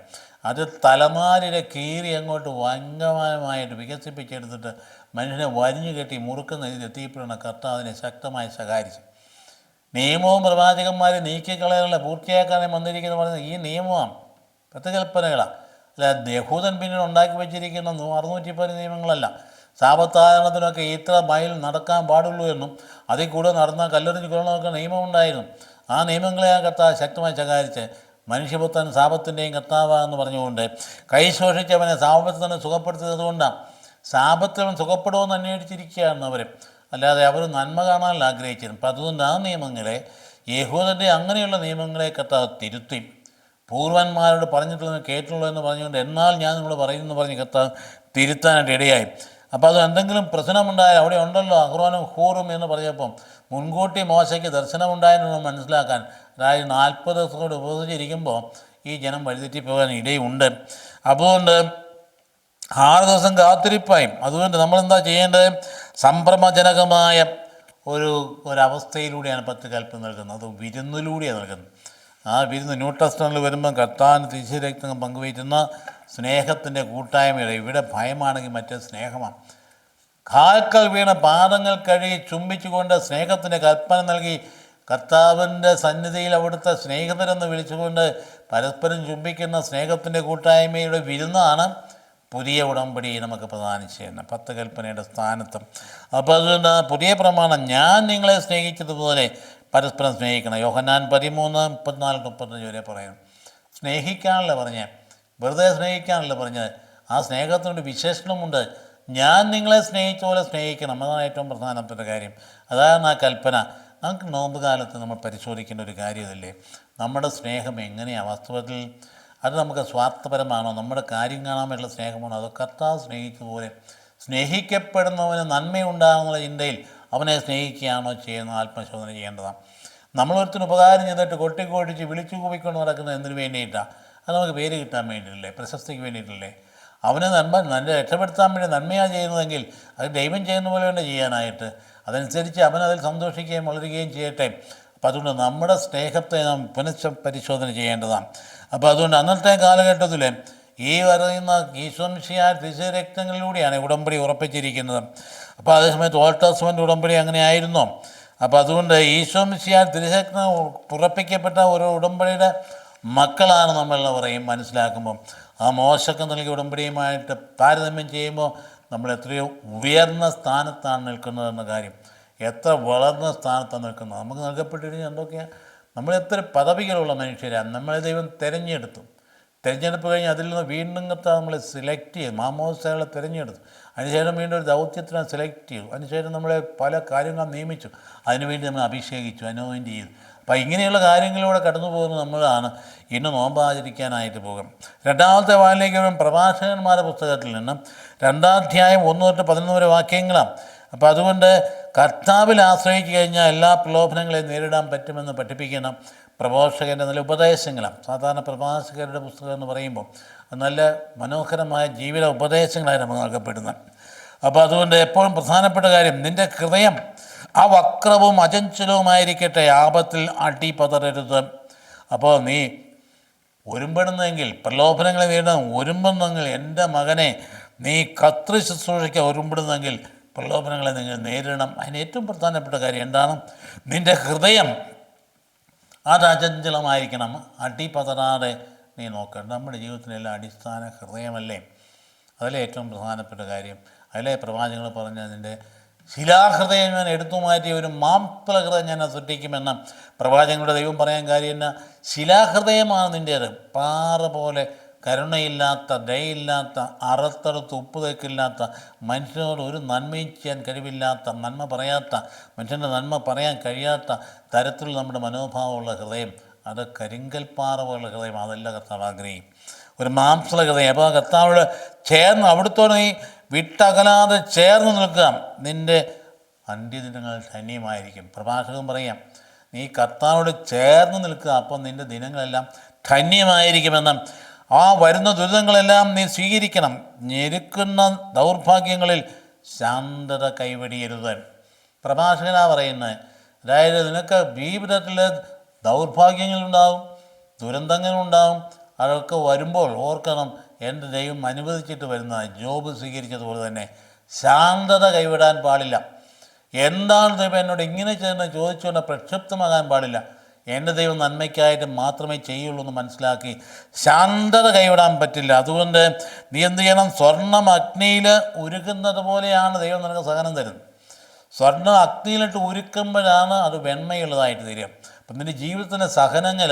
അത് തലമാരിലെ കീറി അങ്ങോട്ട് വങ്കമായിട്ട് വികസിപ്പിച്ചെടുത്തിട്ട് മനുഷ്യനെ വരിഞ്ഞു കെട്ടി മുറുക്കുന്ന രീതിയിൽ എത്തിയപ്പോഴാണ് കർത്താവ് അതിനെ ശക്തമായി ശകാരിച്ചു. നിയമവും പ്രവാചകന്മാരെ നീക്കിക്കളയാനുള്ള പൂർത്തിയാക്കാതെ വന്നിരിക്കുന്ന പറയുന്നത് ഈ നിയമമാണ്, 10 കൽപ്പനകളാണ്. അല്ല യഹൂദൻ പിന്നീട് ഉണ്ടാക്കി വെച്ചിരിക്കുന്ന 610 നിയമങ്ങളല്ല. സാപത്താചരണത്തിനൊക്കെ ഇത്ര മൈൽ നടക്കാൻ പാടുള്ളൂ എന്നും അതിൽ കൂടെ നടന്നാൽ കല്ലെറിഞ്ഞ് കൊള്ളണമൊക്കെ നിയമമുണ്ടായിരുന്നു. ആ നിയമങ്ങളെ ആ കർത്താവ് ശക്തമായി ശകാരിച്ച് മനുഷ്യപുത്രൻ സാപത്തിൻ്റെയും കർത്താവെന്ന് പറഞ്ഞുകൊണ്ട് കൈശോഷിച്ചവനെ സാപത്ത് തന്നെ സുഖപ്പെടുത്തിയത് കൊണ്ടാണ് സാപത്തവൻ സുഖപ്പെടുമെന്ന് അന്വേഷിച്ചിരിക്കുകയാണ് അവർ. അല്ലാതെ അവർ നന്മ കാണാനല്ല ആഗ്രഹിച്ചിരുന്നു. അപ്പം അതുകൊണ്ട് ആ നിയമങ്ങളെ യഹൂദൻ്റെ അങ്ങനെയുള്ള നിയമങ്ങളെ കർത്താവ് തിരുത്തി പൂർവന്മാരോട് പറഞ്ഞിട്ടുള്ള കേട്ടുള്ളൂ എന്ന് പറഞ്ഞുകൊണ്ട് എന്നാൽ ഞാൻ നിങ്ങൾ പറയുമെന്ന് പറഞ്ഞ് കർത്താവ് തിരുത്താനായിട്ട് ഇടയായി. അപ്പോൾ അത് എന്തെങ്കിലും പ്രശ്നമുണ്ടായാൽ അവിടെ ഉണ്ടല്ലോ അഹ്റോനും ഹൂറും എന്ന് പറഞ്ഞപ്പം മുൻകൂട്ടി മോശയ്ക്ക് ദർശനമുണ്ടായെന്ന് മനസ്സിലാക്കാൻ. അതായത് 40 ദിവസത്തോട് ഉപവസിച്ചിരിക്കുമ്പോൾ ഈ ജനം വഴിതെറ്റിപ്പോകാൻ ഇടയുണ്ട്. അതുകൊണ്ട് 6 ദിവസം കാത്തിരിപ്പായി. അതുകൊണ്ട് നമ്മളെന്താ ചെയ്യേണ്ടത്? സംഭ്രമജനകമായ ഒരവസ്ഥയിലൂടെയാണ് 10 കൽപ്പന നൽകുന്നത്. അത് വിരുന്നിലൂടെയാണ് നൽകുന്നത്. ആ വിരുന്ന് ന്യൂ ടെസ്റ്റമെന്റിൽ വരുമ്പം കർത്താവിന് തിരിച്ചുരക്തം പങ്കുവയ്ക്കുന്ന സ്നേഹത്തിൻ്റെ കൂട്ടായ്മയുടെ. ഇവിടെ ഭയമാണെങ്കിൽ മറ്റേ സ്നേഹമാണ്. കാൽക്കൽ വീണ പാദങ്ങൾ കഴുകി ചുംബിച്ചുകൊണ്ട് സ്നേഹത്തിൻ്റെ കൽപ്പന നൽകി കർത്താവിൻ്റെ സന്നിധിയിൽ അവിടുത്തെ സ്നേഹിതരെന്ന് വിളിച്ചുകൊണ്ട് പരസ്പരം ചുംബിക്കുന്ന സ്നേഹത്തിൻ്റെ കൂട്ടായ്മയുടെ വിരുന്നാണ് പുതിയ ഉടമ്പടി നമുക്ക് പ്രദാനം ചെയ്യുന്നത് 10 കൽപ്പനയുടെ സ്ഥാനത്തും. അപ്പോൾ അതുകൊണ്ട് പുതിയ പ്രമാണം ഞാൻ നിങ്ങളെ സ്നേഹിച്ചതുപോലെ പരസ്പരം സ്നേഹിക്കണം. യോഹന്നാൻ 13:34-35 വരെ പറയുന്നു. സ്നേഹിക്കാനല്ല പറഞ്ഞത്, വെറുതെ സ്നേഹിക്കാനല്ല പറഞ്ഞത്. ആ സ്നേഹത്തിനൊരു വിശേഷണമുണ്ട്. ഞാൻ നിങ്ങളെ സ്നേഹിച്ച പോലെ സ്നേഹിക്കണം. അതാണ് ഏറ്റവും പ്രധാനപ്പെട്ട കാര്യം. അതാണ് ആ കൽപ്പന. നമുക്ക് നോമ്പ് കാലത്ത് നമ്മൾ പരിശോധിക്കേണ്ട ഒരു കാര്യമല്ലേ, നമ്മുടെ സ്നേഹം എങ്ങനെയാണ് വാസ്തവത്തിൽ? അത് നമുക്ക് സ്വാർത്ഥപരമാണോ, നമ്മുടെ കാര്യം കാണാൻ വേണ്ടിയുള്ള സ്നേഹമാണോ, അതോ കർത്താവ് സ്നേഹിച്ചതുപോലെ സ്നേഹിക്കപ്പെടുന്നവന് നന്മയുണ്ടാകുന്ന ചിന്തയിൽ അവനെ സ്നേഹിക്കുകയാണോ ചെയ്യുന്നത് ആത്മശോധന ചെയ്യേണ്ടതാണ്. നമ്മളൊരുത്തിന് ഉപകാരം ചെയ്തിട്ട് കൊട്ടിക്കൊഴിച്ച് വിളിച്ചു കൂപ്പിക്കൊണ്ട് നടക്കുന്നത് എന്തിനു വേണ്ടിയിട്ടാണ്? അത് നമുക്ക് പേര് കിട്ടാൻ വേണ്ടിയിട്ടില്ലേ, പ്രശസ്തിക്ക് വേണ്ടിയിട്ടില്ലേ? അവനെ നല്ല രക്ഷപ്പെടുത്താൻ വേണ്ടി നന്മയാണ് ചെയ്യുന്നതെങ്കിൽ അത് ദൈവം ചെയ്യുന്ന പോലെ തന്നെ ചെയ്യാനായിട്ട്, അതനുസരിച്ച് അവനതിൽ സന്തോഷിക്കുകയും വളരുകയും ചെയ്യട്ടെ. അപ്പം അതുകൊണ്ട് നമ്മുടെ സ്നേഹത്തെ നാം പുനഃപരിശോധന ചെയ്യേണ്ടതാണ്. അപ്പോൾ അതുകൊണ്ട് അന്നത്തെ കാലഘട്ടത്തിൽ ഈ പറയുന്ന ഈശ്വംശിയ തിരുരക്തങ്ങളിലൂടെയാണ് ഉടമ്പടി ഉറപ്പിച്ചിരിക്കുന്നത്. അപ്പോൾ അതേസമയത്ത് ഓൾഡ് ടെസ്റ്റ്മെൻ്റ് ഉടമ്പടി അങ്ങനെ ആയിരുന്നോ? അപ്പോൾ അതുകൊണ്ട് ഈശ്വംശിയ തിരുരക്തം ഉറപ്പിക്കപ്പെട്ട ഒരു ഉടമ്പടിയുടെ മക്കളാണ് നമ്മളെന്ന് പറയും മനസ്സിലാക്കുമ്പം. ആ മോശക്ക് നൽകിയ ഉടമ്പടിയുമായിട്ട് താരതമ്യം ചെയ്യുമ്പോൾ നമ്മൾ എത്രയോ ഉയർന്ന സ്ഥാനത്താണ് നിൽക്കുന്നതെന്ന കാര്യം, എത്ര വളർന്ന സ്ഥാനത്താണ് നിൽക്കുന്നത്. നമുക്ക് നൽകപ്പെട്ടിരുന്ന എന്തൊക്കെയാണ്, നമ്മളെത്ര പദവികളുള്ള മനുഷ്യരാണ്. നമ്മളെ ദൈവം തിരഞ്ഞെടുത്തു. തിരഞ്ഞെടുപ്പ് കഴിഞ്ഞ് അതിൽ നിന്ന് വീണ്ടും നമ്മളെ സെലക്ട് ചെയ്തു, മാമോദിസകളെ തിരഞ്ഞെടുത്തു. അതിനുശേഷം വീണ്ടും ഒരു ദൗത്യത്തിനെ സെലക്ട് ചെയ്തു. അതിനുശേഷം നമ്മളെ പല കാര്യങ്ങളും നിയമിച്ചു, അതിനുവേണ്ടി നമ്മൾ അഭിഷേകിച്ചു, അനോയിൻ്റ് ചെയ്തു. അപ്പോൾ ഇങ്ങനെയുള്ള കാര്യങ്ങളിലൂടെ കടന്നു പോകുന്ന നമ്മളാണ് ഇന്ന് നോമ്പാചരിക്കാനായിട്ട് പോകും. രണ്ടാമത്തെ വായനയിലേക്ക് വരും പ്രഭാഷകന്മാരുടെ പുസ്തകത്തിൽ നിന്നും 2-ാം അധ്യായം 1 തൊട്ട് 11 വരെ വാക്യങ്ങളാണ്. അപ്പോൾ അതുകൊണ്ട് കർത്താവിൽ ആശ്രയിച്ചു കഴിഞ്ഞാൽ എല്ലാ പ്രലോഭനങ്ങളെയും നേരിടാൻ പറ്റുമെന്ന് പഠിപ്പിക്കുന്ന പ്രഭാഷകൻ്റെ നല്ല ഉപദേശങ്ങളാണ്. സാധാരണ പ്രഭാഷകരുടെ പുസ്തകം എന്ന് പറയുമ്പോൾ നല്ല മനോഹരമായ ജീവിത ഉപദേശങ്ങളായി നമുക്ക് നൽകപ്പെടുന്നത്. അപ്പോൾ അതുകൊണ്ട് എപ്പോഴും പ്രധാനപ്പെട്ട കാര്യം, നിൻ്റെ ഹൃദയം വക്രവും അചഞ്ചലവുമായിരിക്കട്ടെ, ആപത്തിൽ അടിപതറരുത്. അപ്പോൾ നീ ഒരുമ്പെടുന്നെങ്കിൽ, പ്രലോഭനങ്ങളെ നേരിടാൻ ഒരുമ്പെന്നെങ്കിൽ, എൻ്റെ മകനെ നീ കർത്തൃ ശുശ്രൂഷയ്ക്ക് ഒരുമ്പെടുന്നെങ്കിൽ പ്രലോഭനങ്ങളെ നിങ്ങൾ നേരിടണം. അതിന് ഏറ്റവും പ്രധാനപ്പെട്ട കാര്യം എന്താണ്? നിൻ്റെ ഹൃദയം അത് അചഞ്ചലമായിരിക്കണം, അടിപതറാതെ നീ നോക്കണം. നമ്മുടെ ജീവിതത്തിലെല്ലാം അടിസ്ഥാന ഹൃദയമല്ലേ? അതിലെ ഏറ്റവും പ്രധാനപ്പെട്ട കാര്യം. അതിലെ പ്രവാചകങ്ങൾ പറഞ്ഞ നിൻ്റെ ശിലാഹൃദയം ഞാൻ എടുത്തു മാറ്റി ഒരു മാംസഹൃദയം ഞാൻ സൃഷ്ടിക്കുമെന്ന് പ്രവാചകങ്ങളുടെ ദൈവം പറയാൻ കാര്യം എന്നാ? ശിലാഹൃദയമാണ് നിൻ്റേത്. പാറ പോലെ കരുണയില്ലാത്ത, ദയയില്ലാത്ത, അറുത്തറുത്ത് ഉപ്പ് തേക്കില്ലാത്ത, മനുഷ്യനോട് ഒരു നന്മയും ചെയ്യാൻ കഴിവില്ലാത്ത, നന്മ പറയാത്ത, മനുഷ്യൻ്റെ നന്മ പറയാൻ കഴിയാത്ത തരത്തിൽ നമ്മുടെ മനോഭാവമുള്ള ഹൃദയം, അത് കരിങ്കൽപ്പാറ പോലുള്ള ഹൃദയം. അതല്ല കർത്താവ് ആഗ്രഹിക്കും, ഒരു മാംസള ഹൃദയം. അപ്പോൾ കർത്താവോട് ചേർന്ന് അവിടുത്തോടെ നീ വിട്ടകലാതെ ചേർന്ന് നിൽക്കുക, നിൻ്റെ അന്ത്യദിനങ്ങൾ ധന്യമായിരിക്കും. പ്രഭാഷകൻ പറയാം, നീ കർത്താവോട് ചേർന്ന് നിൽക്കുക, അപ്പം നിൻ്റെ ദിനങ്ങളെല്ലാം ധന്യമായിരിക്കുമെന്ന്. വരുന്ന ദുരിതങ്ങളെല്ലാം നീ സ്വീകരിക്കണം. ഞെരുക്കുന്ന ദൗർഭാഗ്യങ്ങളിൽ ശാന്തത കൈവെടിയരുത്. പ്രഭാഷകനാ പറയുന്നത്. അതായത് നിനക്ക് ജീവിതത്തിൽ ദൗർഭാഗ്യങ്ങളുണ്ടാവും, ദുരന്തങ്ങളുണ്ടാവും. അതൊക്കെ വരുമ്പോൾ ഓർക്കണം, എൻ്റെ ദൈവം അനുവദിച്ചിട്ട് വരുന്നതാണ്. ജോബ് സ്വീകരിച്ചതുപോലെ തന്നെ ശാന്തത കൈവിടാൻ പാടില്ല. എന്താണ് ദൈവം എന്നോട് ഇങ്ങനെ ചെയ്യുന്നത് ചോദിച്ചുകൊണ്ട് പ്രക്ഷുബ്ധമാകാൻ പാടില്ല. എൻ്റെ ദൈവം നന്മയ്ക്കായിട്ട് മാത്രമേ ചെയ്യുള്ളൂ എന്ന് മനസ്സിലാക്കി ശാന്തത കൈവിടാൻ പറ്റില്ല. അതുകൊണ്ട് നീ എന്ത് ചെയ്യണം? സ്വർണ്ണം അഗ്നിയിൽ ഉരുകുന്നത് പോലെയാണ് ദൈവം നിനക്ക് സഹനം തരുന്നത്. സ്വർണ്ണം അഗ്നിയിലിട്ട് ഉരുക്കുമ്പോഴാണ് അത് വെണ്മയുള്ളതായിട്ട് തീരുക. അപ്പം നിൻ്റെ ജീവിതത്തിൻ്റെ സഹനങ്ങൾ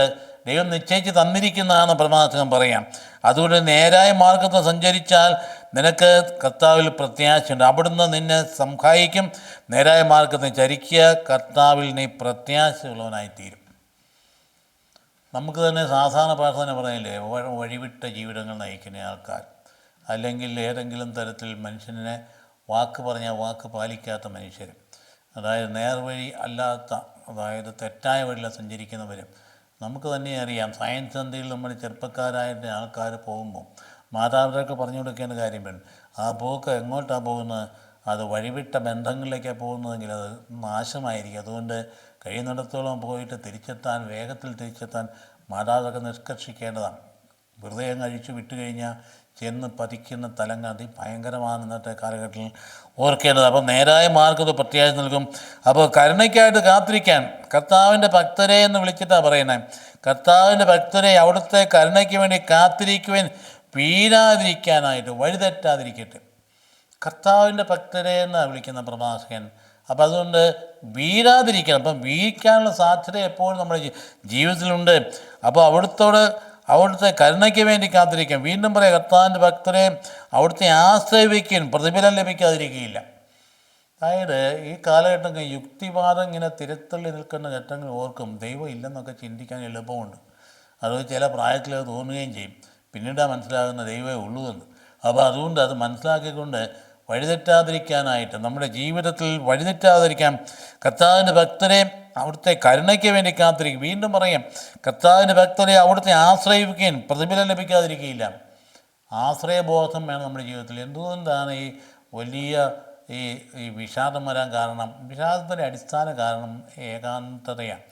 ദൈവം നിശ്ചയിച്ച് തന്നിരിക്കുന്നതാണ് പ്രവാചകൻ പറയാം. അതുകൊണ്ട് നേരായ മാർഗത്തിൽ സഞ്ചരിച്ചാൽ നിനക്ക് കർത്താവിൽ പ്രത്യാശയുണ്ട്. അവിടുന്ന് നിന്നെ സഹായിക്കും. നേരായ മാർഗത്തിൽ ചരിക്കുക, കർത്താവിൽ നീ പ്രത്യാശയുള്ളവനായിത്തീരും. നമുക്ക് തന്നെ സാധാരണ പ്രാർത്ഥന പറയില്ലേ, വഴിവിട്ട ജീവിതങ്ങൾ നയിക്കുന്ന ആൾക്കാർ, അല്ലെങ്കിൽ ഏതെങ്കിലും തരത്തിൽ മനുഷ്യനെ വാക്ക് പറഞ്ഞാൽ വാക്ക് പാലിക്കാത്ത മനുഷ്യർ, അതായത് നേർവഴി അല്ലാത്ത, അതായത് തെറ്റായ വഴിയിൽ സഞ്ചരിക്കുന്നവരും നമുക്ക് തന്നെ അറിയാം. സയൻസ് സന്ധ്യയിൽ നമ്മൾ ചെറുപ്പക്കാരായിട്ട് ആൾക്കാർ പോകുമ്പോൾ മാതാപിതാക്കൾ പറഞ്ഞു കൊടുക്കേണ്ട കാര്യം വേണം. ആ പോക്ക് എങ്ങോട്ടാണ് പോകുന്നത്? അത് വഴിവിട്ട ബന്ധങ്ങളിലേക്കാണ് പോകുന്നതെങ്കിൽ അത് നാശമായിരിക്കും. അതുകൊണ്ട് കഴിയുന്നിടത്തോളം പോയിട്ട് വേഗത്തിൽ തിരിച്ചെത്താൻ മാതാപിതാക്കൾ നിഷ്കർഷിക്കേണ്ടതാണ്. വെറുതെ അങ്ങ് അഴിച്ചു വിട്ടുകഴിഞ്ഞാൽ ചെന്ന് പതിക്കുന്ന തലങ്ങൾ അതിഭയങ്കരമാണ് ഇന്നത്തെ കാലഘട്ടത്തിൽ ഓർക്കേണ്ടത്. അപ്പോൾ നേരായ മാർഗത്തിൽ പ്രത്യാശ നൽകും. അപ്പോൾ കരുണയ്ക്കായിട്ട് കാത്തിരിക്കാൻ കർത്താവിൻ്റെ ഭക്തരെ എന്ന് വിളിച്ചിട്ടാണ് പറയുന്നത്. കർത്താവിൻ്റെ ഭക്തരെ അവിടുത്തെ കരുണയ്ക്ക് വേണ്ടി കാത്തിരിക്കുവാൻ, വീഴാതിരിക്കാനായിട്ട്, വഴിതെറ്റാതിരിക്കട്ടെ. കർത്താവിൻ്റെ ഭക്തരെ എന്നാണ് വിളിക്കുന്ന പ്രഭാഷകൻ. അപ്പം അതുകൊണ്ട് വീഴാതിരിക്കണം. അപ്പം വീഴിക്കാനുള്ള സാധ്യത എപ്പോഴും നമ്മുടെ ജീവിതത്തിലുണ്ട്. അപ്പോൾ അവിടുത്തെ കരുണയ്ക്ക് വേണ്ടി കാത്തിരിക്കാം. വീണ്ടും പറയാം, കർത്താവിൻ്റെ ഭക്തരെ അവിടുത്തെ ആശ്രയിക്കാൻ, പ്രതിഫലം ലഭിക്കാതിരിക്കുകയില്ല. അതായത് ഈ കാലഘട്ടം യുക്തിവാദം ഇങ്ങനെ തിരത്തള്ളി നിൽക്കുന്ന ഘട്ടങ്ങൾ ഓർക്കും ദൈവം ഇല്ലെന്നൊക്കെ ചിന്തിക്കാൻ എളുപ്പമുണ്ട്. അത് ചില പ്രായത്തിൽ തോന്നുകയും ചെയ്യും. പിന്നീടാണ് മനസ്സിലാകുന്ന ദൈവമേ ഉള്ളൂ എന്ന്. അപ്പോൾ അതുകൊണ്ട് അത് മനസ്സിലാക്കിക്കൊണ്ട് വഴിതെറ്റാതിരിക്കാനായിട്ട്, നമ്മുടെ ജീവിതത്തിൽ വഴിതെറ്റാതിരിക്കാൻ കർത്താവിൻ്റെ ഭക്തരെ അവിടുത്തെ കരുണയ്ക്ക് വേണ്ടി കാത്തിരിക്കും. വീണ്ടും പറയാം, കർത്താവിൻ്റെ ഭക്തരെ അവിടുത്തെ ആശ്രയിക്കുകയും പ്രതിഫലം ലഭിക്കാതിരിക്കുകയില്ല. ആശ്രയബോധം വേണം നമ്മുടെ ജീവിതത്തിൽ. എന്തുകൊണ്ടാണ് ഈ വലിയ ഈ ഈ വിഷാദം വരാൻ കാരണം? വിഷാദത്തിൻ്റെ അടിസ്ഥാന കാരണം ഏകാന്തതയാണ്.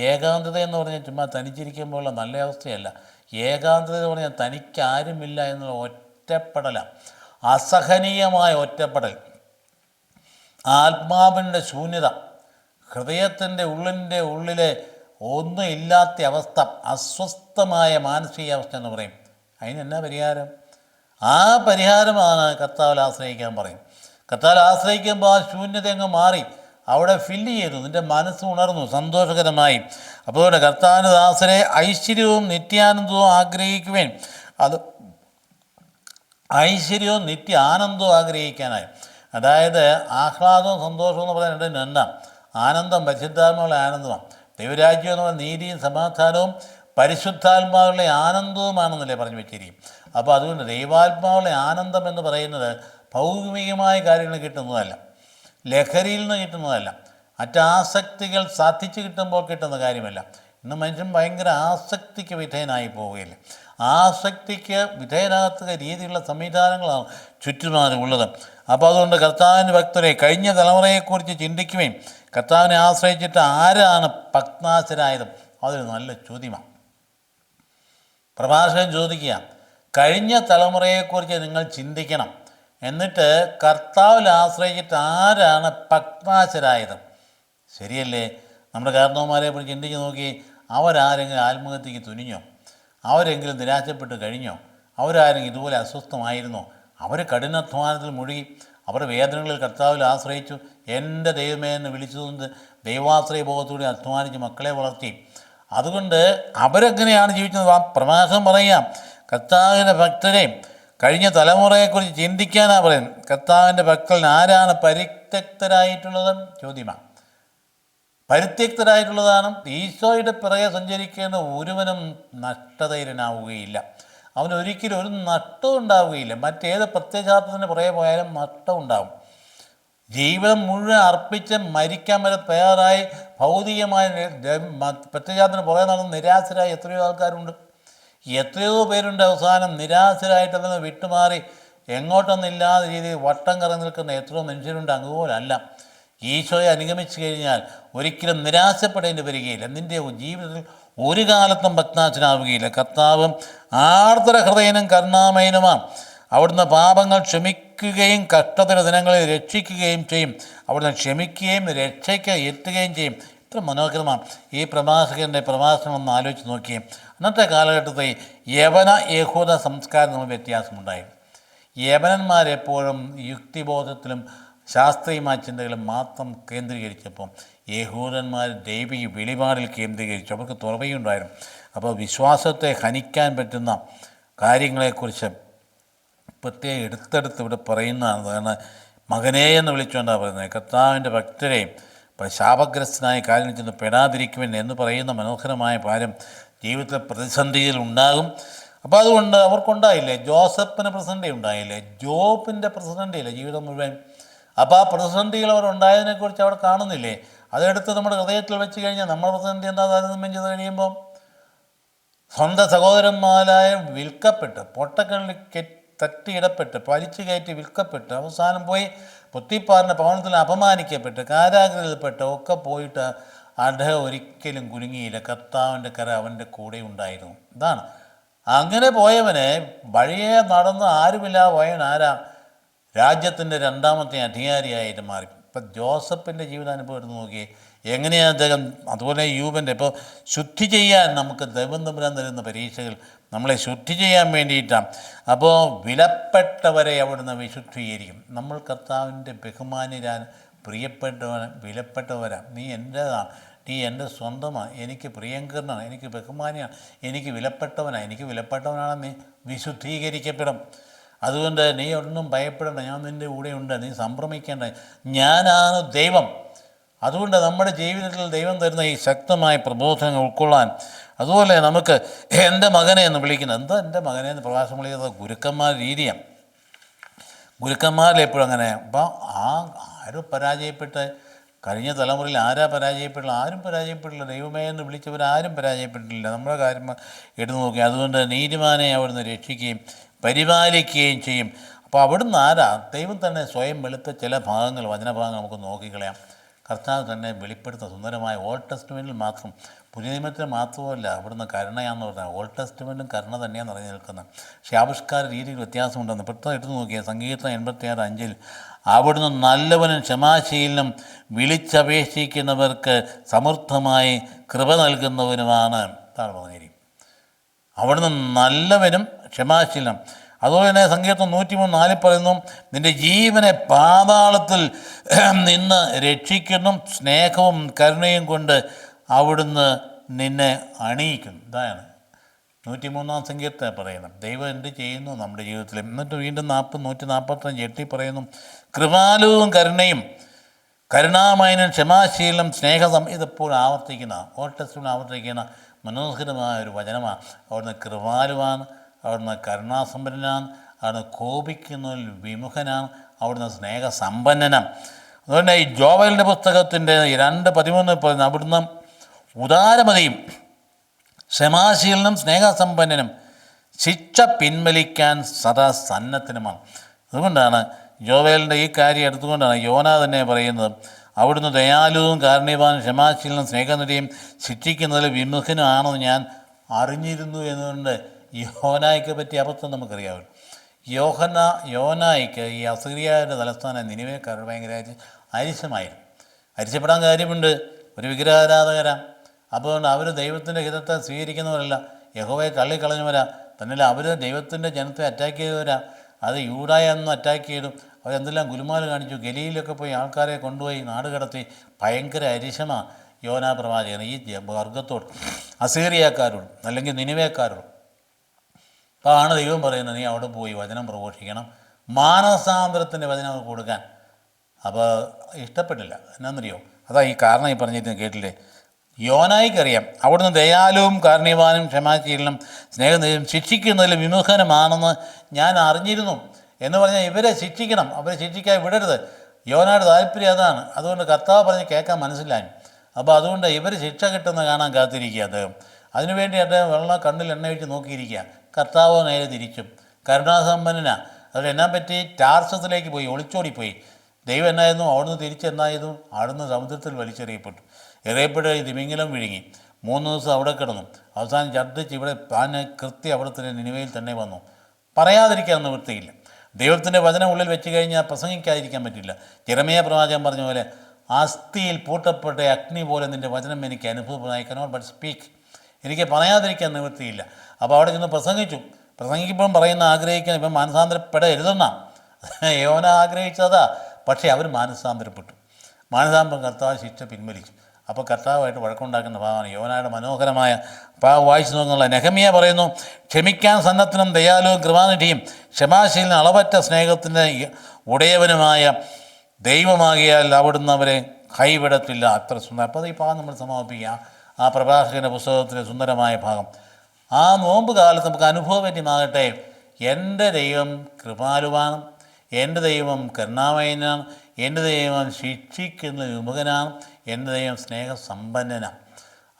ഏകാന്തത എന്ന് പറഞ്ഞാൽ ചുമ്മാ തനിച്ചിരിക്കുമ്പോഴുള്ള നല്ല അവസ്ഥയല്ല. ഏകാന്തത എന്ന് പറഞ്ഞാൽ തനിക്കാരുമില്ല എന്നുള്ള ഒറ്റപ്പെടലാണ്, അസഹനീയമായ ഒറ്റപ്പെടൽ, ആത്മാവിൻ്റെ ശൂന്യത, ഹൃദയത്തിൻ്റെ ഉള്ളിലെ ഒന്നും ഇല്ലാത്ത അവസ്ഥ, അസ്വസ്ഥമായ മാനസികാവസ്ഥ എന്ന് പറയും. അതിനെന്നാ പരിഹാരം? ആ പരിഹാരമാണ് കർത്താവിൽ ആശ്രയിക്കാൻ പറയും. കർത്താവിൽ ആശ്രയിക്കുമ്പോൾ ആ ശൂന്യത അങ്ങ് മാറി, അവിടെ ഫില്ല് ചെയ്തു, നിൻ്റെ മനസ്സ് ഉണർന്നു സന്തോഷകരമായി. അപ്പോൾ കർത്താവിൻ്റെ ദാസരെ ഐശ്വര്യവും നിത്യാനന്ദവും ആഗ്രഹിക്കുവേൻ. അത് ഐശ്വര്യവും നിത്യ ആനന്ദവും ആഗ്രഹിക്കാനായി. അതായത് ആഹ്ലാദവും സന്തോഷവും എന്ന് പറയുന്നത് എന്താ? ആനന്ദം പരിശുദ്ധാത്മാവുള്ള ആനന്ദമാണ്. ദൈവരാജ്യം എന്ന് പറയുന്നത് നീതിയും സമാധാനവും പരിശുദ്ധാത്മാവുള്ള ആനന്ദവുമാണെന്നല്ലേ പറഞ്ഞു വെച്ചിരിക്കും. അപ്പോൾ അതുകൊണ്ട് ദൈവാത്മാവുള്ള ആനന്ദം എന്ന് പറയുന്നത് ഭൗമികമായ കാര്യങ്ങൾ കിട്ടുന്നതല്ല, ലഹരിയിൽ നിന്ന് കിട്ടുന്നതല്ല, മറ്റാസക്തികൾ സാധിച്ചു കിട്ടുമ്പോൾ കിട്ടുന്ന കാര്യമല്ല. ഇന്ന് മനുഷ്യൻ ഭയങ്കര ആസക്തിക്ക് വിധേയനായി പോവുകയില്ല. ആസക്തിക്ക് വിധേയനാകത്ത രീതിയിലുള്ള സംവിധാനങ്ങളാണ് ചുറ്റുപാടുള്ളത്. അപ്പോൾ അതുകൊണ്ട് കർത്താവിൻ്റെ ഭക്തരെ കഴിഞ്ഞ തലമുറയെക്കുറിച്ച് ചിന്തിക്കുകയും കർത്താവിനെ ആശ്രയിച്ചിട്ട് ആരാണ് ഭഗ്നാശരായത്? അതൊരു നല്ല ചോദ്യമാണ്. പ്രഭാഷകൻ ചോദിക്കുക, കഴിഞ്ഞ തലമുറയെക്കുറിച്ച് നിങ്ങൾ ചിന്തിക്കണം, എന്നിട്ട് കർത്താവിൽ ആശ്രയിച്ചിട്ട് ആരാണ് ഭഗ്നാശരായത്? ശരിയല്ലേ? നമ്മുടെ കാരണവന്മാരെ കുറിച്ച് ചിന്തിച്ച് നോക്കി. അവരാരെങ്കിലും ആത്മഹത്യക്ക് തുനിഞ്ഞോ? അവരെങ്കിലും നിരാശപ്പെട്ട് കഴിഞ്ഞോ? അവരാരെങ്കിലും ഇതുപോലെ അസ്വസ്ഥമായിരുന്നോ? അവർ കഠിനാധ്വാനത്തിൽ മുഴുകി, അവർ വേദനകളിൽ കർത്താവിൽ ആശ്രയിച്ചു. എൻ്റെ ദൈവമേ എന്ന് വിളിച്ചുകൊണ്ട് ദൈവാശ്രയ ബോധത്തോടെ അധ്വാനിച്ച് മക്കളെ വളർത്തി. അതുകൊണ്ട് അവരെങ്ങനെയാണ് ജീവിച്ചത്? ആ പ്രവാസം പറയാം. കർത്താവിൻ്റെ ഭക്തരെ കഴിഞ്ഞ തലമുറയെക്കുറിച്ച് ചിന്തിക്കാനാണ് പറയുന്നത്. കർത്താവിൻ്റെ ഭക്തൻ ആരാണ് പരിത്യക്തരായിട്ടുള്ളത്? ചോദ്യമാണ്. പരിത്യക്തരായിട്ടുള്ളതാണ്. ഈശോയുടെ പിറകെ സഞ്ചരിക്കുന്ന ഒരുവനും നഷ്ടധൈര്യനാവുകയില്ല. അവനൊരിക്കലും ഒരു നഷ്ടവും ഉണ്ടാവുകയില്ല. മറ്റേത് പ്രത്യയശാസ്ത്രത്തിന് പുറകെ പോയാലും നഷ്ടം ഉണ്ടാവും. ജീവിതം മുഴുവൻ അർപ്പിച്ച് മരിക്കാൻ വരെ തയ്യാറായി ഭൗതികമായ പ്രത്യയശാസ്ത്രത്തിന് പുറകെ നടന്ന് നിരാശരായി എത്രയോ ആൾക്കാരുണ്ട്. എത്രയോ പേരുണ്ട് അവസാനം നിരാശരായിട്ടതിന് വിട്ടുമാറി എങ്ങോട്ടൊന്നില്ലാത്ത രീതിയിൽ വട്ടം കറങ്ങി നിൽക്കുന്ന എത്രയോ മനുഷ്യരുണ്ട്. അതുപോലല്ല, ഈശോയെ അനുഗമിച്ചു കഴിഞ്ഞാൽ ഒരിക്കലും നിരാശപ്പെടേണ്ടി വരികയില്ല. നിൻ്റെ ജീവിതത്തിൽ ഒരു കാലത്തും ഭഗ്നാശനാവുകയില്ല. കർത്താവ് ആർദ്ര ഹൃദയനും കരുണാമയനുമാണ്. അവിടുന്ന് പാപങ്ങൾ ക്ഷമിക്കുകയും കഷ്ടതയുടെ ദിനങ്ങളിൽ രക്ഷിക്കുകയും ചെയ്യും. അവിടുന്ന് ക്ഷമിക്കുകയും രക്ഷയ്ക്ക് എത്തുകയും ചെയ്യും. ഇത്ര മനോഹരമാണ് ഈ പ്രഭാഷകൻ്റെ പ്രഭാഷണം ഒന്ന് ആലോചിച്ച് നോക്കിയേ. അന്നത്തെ കാലഘട്ടത്തിൽ യവന യഹൂദ സംസ്കാരം തമ്മിൽ വ്യത്യാസമുണ്ടായി. യവനന്മാരെപ്പോഴും യുക്തിബോധത്തിലും ശാസ്ത്രീയമായ ചിന്തകളും മാത്രം കേന്ദ്രീകരിച്ചപ്പോൾ യഹൂദന്മാർ ദൈവിക വെളിപാടിൽ കേന്ദ്രീകരിച്ചു. അവർക്ക് തുറവയുണ്ടായിരുന്നു. അപ്പോൾ വിശ്വാസത്തെ ഹനിക്കാൻ പറ്റുന്ന കാര്യങ്ങളെക്കുറിച്ച് പ്രത്യേകം എടുത്തെടുത്ത് ഇവിടെ പറയുന്നതാണ്. കാരണം മകനേ എന്ന് വിളിച്ചുകൊണ്ടാണ് പറയുന്നത്. കർത്താവിൻ്റെ ഭക്തരെയും ശാപഗ്രസ്തനായ കാര്യം ചെന്ന് പെടാതിരിക്കുമെന്ന് എന്ന് പറയുന്ന മനോഹരമായ കാര്യം ജീവിതത്തിൽ പ്രതിസന്ധിയിൽ ഉണ്ടാകും. അപ്പോൾ അതുകൊണ്ട് അവർക്കുണ്ടായില്ലേ? ജോസഫിന് പ്രതിസന്ധി ഉണ്ടായില്ലേ? ജോബിൻ്റെ പ്രതിസന്ധിയില്ലേ ജീവിതം മുഴുവൻ? അപ്പോൾ ആ പ്രതിസന്ധികൾ അവർ ഉണ്ടായതിനെക്കുറിച്ച് അവിടെ കാണുന്നില്ലേ? അതെടുത്ത് നമ്മുടെ ഹൃദയത്തിൽ വെച്ച് കഴിഞ്ഞാൽ നമ്മുടെ പ്രതിസന്ധി എന്താ താരതമ്യം ചെയ്ത് കഴിയുമ്പോൾ സ്വന്തം സഹോദരന്മാരായ വിൽക്കപ്പെട്ട്, പൊട്ടക്കള്ളിൽ തട്ടിയിടപ്പെട്ട്, വലിച്ചു കയറ്റി വിൽക്കപ്പെട്ട്, അവസാനം പോയി പൊത്തിപ്പാറിൻ്റെ ഭവനത്തിൽ അപമാനിക്കപ്പെട്ട്, കാരാഗ്രഹത്തിൽപ്പെട്ട് ഒക്കെ പോയിട്ട് അദ്ദേഹം ഒരിക്കലും കുലുങ്ങിയില്ല. കർത്താവിൻ്റെ കര അവൻ്റെ കൂടെ ഉണ്ടായിരുന്നു. ഇതാണ് അങ്ങനെ പോയവനെ വഴിയെ നടന്ന് ആരുമില്ലാതെ പോയവൻ ആരാ? രാജ്യത്തിൻ്റെ രണ്ടാമത്തെ അധികാരിയായിട്ട് മാറി. ഇപ്പം ജോസഫിൻ്റെ ജീവിതാനുഭവം എടുത്ത് നോക്കിയേ, എങ്ങനെയാണ് അദ്ദേഹം. അതുപോലെ യൂബൻ്റെ ഇപ്പോൾ ശുദ്ധി ചെയ്യാൻ നമുക്ക് ദൈവം തമ്പുരാൻ തരുന്ന പരീക്ഷകൾ നമ്മളെ ശുദ്ധി ചെയ്യാൻ വേണ്ടിയിട്ടാണ്. അപ്പോൾ വിലപ്പെട്ടവരെ അവിടുന്ന് വിശുദ്ധീകരിക്കും. നമ്മൾ കർത്താവിൻ്റെ ബഹുമാന്യരാൻ വിലപ്പെട്ടവരാണ്. നീ എൻ്റേതാണ്, നീ എൻ്റെ സ്വന്തമാണ്, എനിക്ക് പ്രിയങ്കരനാണ്, എനിക്ക് ബഹുമാനിയാണ്, എനിക്ക് വിലപ്പെട്ടവനാണ്. എനിക്ക് വിലപ്പെട്ടവനാണ് നീ വിശുദ്ധീകരിക്കപ്പെടും. അതുകൊണ്ട് നീ ഒന്നും ഭയപ്പെടേണ്ട, ഞാൻ നിൻ്റെ കൂടെയുണ്ട്, നീ സംഭ്രമിക്കേണ്ട, ഞാനാണ് ദൈവം. അതുകൊണ്ട് നമ്മുടെ ജീവിതത്തിൽ ദൈവം തരുന്ന ഈ ശക്തമായ പ്രബോധനങ്ങൾ ഉൾക്കൊള്ളാൻ, അതുപോലെ നമുക്ക് എൻ്റെ മകനെ എന്ന് വിളിക്കുന്നത്, എന്താ എൻ്റെ മകനെ എന്ന് പ്രകാശം വിളിക്കുന്നത് ഗുരുക്കന്മാർ രീതിയാണ്. ഗുരുക്കന്മാരിൽ എപ്പോഴും അങ്ങനെ. അപ്പം ആരും പരാജയപ്പെട്ട് കഴിഞ്ഞ തലമുറയിൽ ആരാ പരാജയപ്പെട്ടില്ല? ആരും പരാജയപ്പെട്ടില്ല. ദൈവമേ എന്ന് വിളിച്ചവരാരും പരാജയപ്പെട്ടിട്ടില്ല. നമ്മുടെ കാര്യം എടുത്തു നോക്കി. അതുകൊണ്ട് നീതിമാനെ അവിടുന്ന് രക്ഷിക്കുകയും പരിപാലിക്കുകയും ചെയ്യും. അപ്പോൾ അവിടുന്ന് ആരാ? ദൈവം തന്നെ സ്വയം വെളുത്ത ചില ഭാഗങ്ങൾ, വചനഭാഗങ്ങൾ നമുക്ക് നോക്കിക്കളയാം. കർത്താവ് തന്നെ വെളിപ്പെടുത്തുന്ന സുന്ദരമായ ഓൾഡ് ടെസ്റ്റ്മെൻറ്റിൽ മാത്രം, പുതിയ നിയമത്തിൽ മാത്രമല്ല അവിടുന്ന് കരുണയാണെന്ന് പറഞ്ഞാൽ. ഓൾഡ് ടെസ്റ്റ്മെൻറ്റും കരുണ തന്നെയാണ് നിറഞ്ഞു നിൽക്കുന്നത്. പക്ഷേ ആവിഷ്കാര രീതിയിൽ വ്യത്യാസമുണ്ടെന്ന് പെട്ടെന്ന് എടുത്തു നോക്കിയാൽ സങ്കീർത്തനം 86:5 അവിടുന്ന് നല്ലവനും ക്ഷമാശീലനും വിളിച്ചപേക്ഷിക്കുന്നവർക്ക് സമൃദ്ധമായി കൃപ നൽകുന്നവനുമാണ്. അതാണ് പറഞ്ഞിരിക്കും. അവിടുന്ന് നല്ലവനും ക്ഷമാശീലനും. അതുപോലെ തന്നെ സങ്കീർത്തനം 103:4 പറയുന്നു, നിൻ്റെ ജീവനെ പാതാളത്തിൽ നിന്ന് രക്ഷിക്കുന്നു, സ്നേഹവും കരുണയും കൊണ്ട് അവിടുന്ന് നിന്നെ അണിയിക്കുന്നു. ഇതാണ് 103-ാം സങ്കീർത്തനം പറയുന്നത്. ദൈവം എന്ത് ചെയ്യുന്നു നമ്മുടെ ജീവിതത്തിൽ. എന്നിട്ട് വീണ്ടും 145 പറയുന്നു, കൃപാലുവും കരുണയും കരുണാമയനും ക്ഷമാശീലം സ്നേഹം. ഇതെപ്പോഴും ആവർത്തിക്കുന്ന, ഓൾഡ് ടെസ്റ്റ്മെൻറ്റിൽ ആവർത്തിക്കുന്ന മനോഹരമായ ഒരു വചനമാണ്. അവിടുന്ന് കൃപാലുവാണ്, അവിടുന്ന് കരുണാസമ്പന്നനാണ്, അവിടുന്ന് കോപിക്കുന്നതിൽ വിമുഖനാണ്, അവിടുന്ന് സ്നേഹസമ്പന്നനാണ്. അതുകൊണ്ട് ഈ ജോവലിൻ്റെ പുസ്തകത്തിൻ്റെ 2:13 പറയുന്നത്, അവിടുന്ന് ഉദാരമതിയും ക്ഷമാശീലനും സ്നേഹസമ്പന്നനും ശിക്ഷ പിൻവലിക്കാൻ സദാ സന്നദ്ധനുമാണ്. അതുകൊണ്ടാണ് ജോവേലിൻ്റെ ഈ കാര്യം എടുത്തുകൊണ്ടാണ് യോന തന്നെ പറയുന്നത്, അവിടുന്ന് ദയാലുവും കാരുണ്യവാനും ക്ഷമാശീലനും സ്നേഹനിധിയും ശിക്ഷിക്കുന്നതിൽ വിമുഖനുമാണെന്ന് ഞാൻ അറിഞ്ഞിരുന്നു എന്നുകൊണ്ട് യോനായ്ക്ക് പറ്റിയ അബദ്ധം നമുക്കറിയാമല്ലോ. യോനായ്ക്ക് ഈ അസീറിയയുടെ തലസ്ഥാനം നിനിവേക്കാർ ഭയങ്കരമായിട്ട് അരിശമായിരുന്നു. അരിശപ്പെടാൻ കാര്യമുണ്ട്, ഒരു വിഗ്രഹാരാധകരാണ്. അപ്പോൾ അവർ ദൈവത്തിൻ്റെ ഹിതത്തെ സ്വീകരിക്കുന്നവരല്ല, യഹോവയെ തള്ളിക്കളഞ്ഞവരാ. തന്നെയല്ല അവർ ദൈവത്തിൻ്റെ ജനത്തെ അറ്റാക്ക് ചെയ്തവരാ. അത് യൂദായെന്ന് അറ്റാക്ക് ചെയ്തു. അവരെന്തെല്ലാം ഗുലുമാൽ കാണിച്ചു. ഗലീലൊക്കെ പോയി ആൾക്കാരെ കൊണ്ടുപോയി നാട് കടത്തി. ഭയങ്കര അരിശമാണ് യോനാ പ്രവാചകൻ ഈ വർഗത്തോട്, അസീറിയക്കാരോട് അല്ലെങ്കിൽ നിനിവേക്കാരോട്. അപ്പോൾ ആണ് ദൈവം പറയുന്നത്, നീ അവിടെ പോയി വചനം പ്രഘോഷിക്കണം, മാനസാന്തരത്തിൻ്റെ വചനം അവർക്ക് കൊടുക്കാൻ. അപ്പോൾ ഇഷ്ടപ്പെട്ടില്ല. എന്നാന്നറിയോ? അതാ ഈ കാരണം ഈ പറഞ്ഞിട്ട് കേട്ടില്ലേ. യോനായിക്കറിയാം അവിടുന്ന് ദയാലുവും കാരുണ്യവാനും ക്ഷമാശീലനും സ്നേഹനിധിയും ശിക്ഷിക്കുന്നതിൽ വിമുഖനുമാണെന്ന് ഞാൻ അറിഞ്ഞിരുന്നു എന്ന് പറഞ്ഞാൽ ഇവരെ ശിക്ഷിക്കണം, അവരെ ശിക്ഷിക്കാൻ വിടരുത്. യോനയുടെ താല്പര്യം അതാണ്. അതുകൊണ്ട് കർത്താവ് പറഞ്ഞ് കേൾക്കാൻ മനസ്സിലായി. അപ്പോൾ അതുകൊണ്ട് ഇവർ ശിക്ഷ കിട്ടുന്ന കാണാൻ കാത്തിരിക്കുക അദ്ദേഹം. അതിനുവേണ്ടി അദ്ദേഹം വെള്ളം കണ്ണിൽ എണ്ണ ഒഴിച്ച് നോക്കിയിരിക്കുക. കർത്താവ് നേരെ തിരിച്ചും കരുണാസമ്പന്നനാണ്. അതുകൊണ്ട് എന്നാ പറ്റി? ടാർസത്തിലേക്ക് പോയി, ഒളിച്ചോടിപ്പോയി. ദൈവം എന്നായിരുന്നു? അവിടുന്ന് തിരിച്ചെന്നായിരുന്നു? അവിടുന്ന് സമുദ്രത്തിൽ വലിച്ചെറിയപ്പെട്ടു. എറിയപ്പെട്ട് തിമിംഗലം വിഴുങ്ങി. 3 ദിവസം അവിടെ കിടന്നു. അവസാനം ഛർദ്ദിച്ച് ഇവിടെ താനെ കൃത്യം അവിടെ തന്നെ നിനിവേയിൽ തന്നെ വന്നു. പറയാതിരിക്കാൻ നിവൃത്തിയില്ല. ദൈവത്തിൻ്റെ വചനം ഉള്ളിൽ വെച്ച് കഴിഞ്ഞാൽ പ്രസംഗിക്കാതിരിക്കാൻ പറ്റില്ല. യെരമ്യാ പ്രവാചകൻ പറഞ്ഞ പോലെ, അസ്ഥിയിൽ പൂട്ടപ്പെട്ട അഗ്നി പോലെ നിൻ്റെ വചനം എനിക്ക് അനുഭവപ്രദമായി, കനോട്ട് ബട്ട് സ്പീക്ക്. എനിക്ക് പറയാതിരിക്കാൻ നിവൃത്തിയില്ല. അപ്പോൾ അവിടെ ചെന്ന് പ്രസംഗിച്ചു. പ്രസംഗിക്കുമ്പം പറയുന്ന ആഗ്രഹിക്കാൻ ഇപ്പം മാനസാന്തരപ്പെടരുതെന്നാണ് യോന ആഗ്രഹിച്ചതാ. പക്ഷേ അവർ മാനസാന്തരപ്പെട്ടു. മാനസാന്തരം കർത്താവ് ശിക്ഷ പിൻവലിച്ചു. അപ്പോൾ കർത്താവായിട്ട് വഴക്കുണ്ടാക്കുന്ന ഭാഗമാണ് യോനയുടെ മനോഹരമായ ഭാഗം വായിച്ചു നോക്കുന്നുള്ള. നെഹമ്യ പറയുന്നു, ക്ഷമിക്കാൻ സന്നദ്ധനും ദയാലുവും കൃപാനിധിയും ക്ഷമാശീലനും അളവറ്റ സ്നേഹത്തിൻ്റെ ഉടയവനുമായ ദൈവമാകിയാൽ അവിടുന്ന് അവരെ കൈവിടത്തില്ല. അത്ര സുന്ദരം. അപ്പോൾ ഈ ഭാഗം നമ്മൾ സമാപിക്കുക. ആ പ്രഭാഷകൻ്റെ പുസ്തകത്തിലെ സുന്ദരമായ ഭാഗം. ആ നോമ്പ് കാലത്ത് നമുക്ക് അനുഭവപര്യമാകട്ടെ, എൻ്റെ ദൈവം കൃപാലുവാണ്, എൻ്റെ ദൈവം കരുണാമയനാണ്, എൻ്റെ ദൈവം ശിക്ഷിക്കുന്ന വിമുഖനാണ്, എൻ്റെ ദൈവം സ്നേഹസമ്പന്നനാണ്.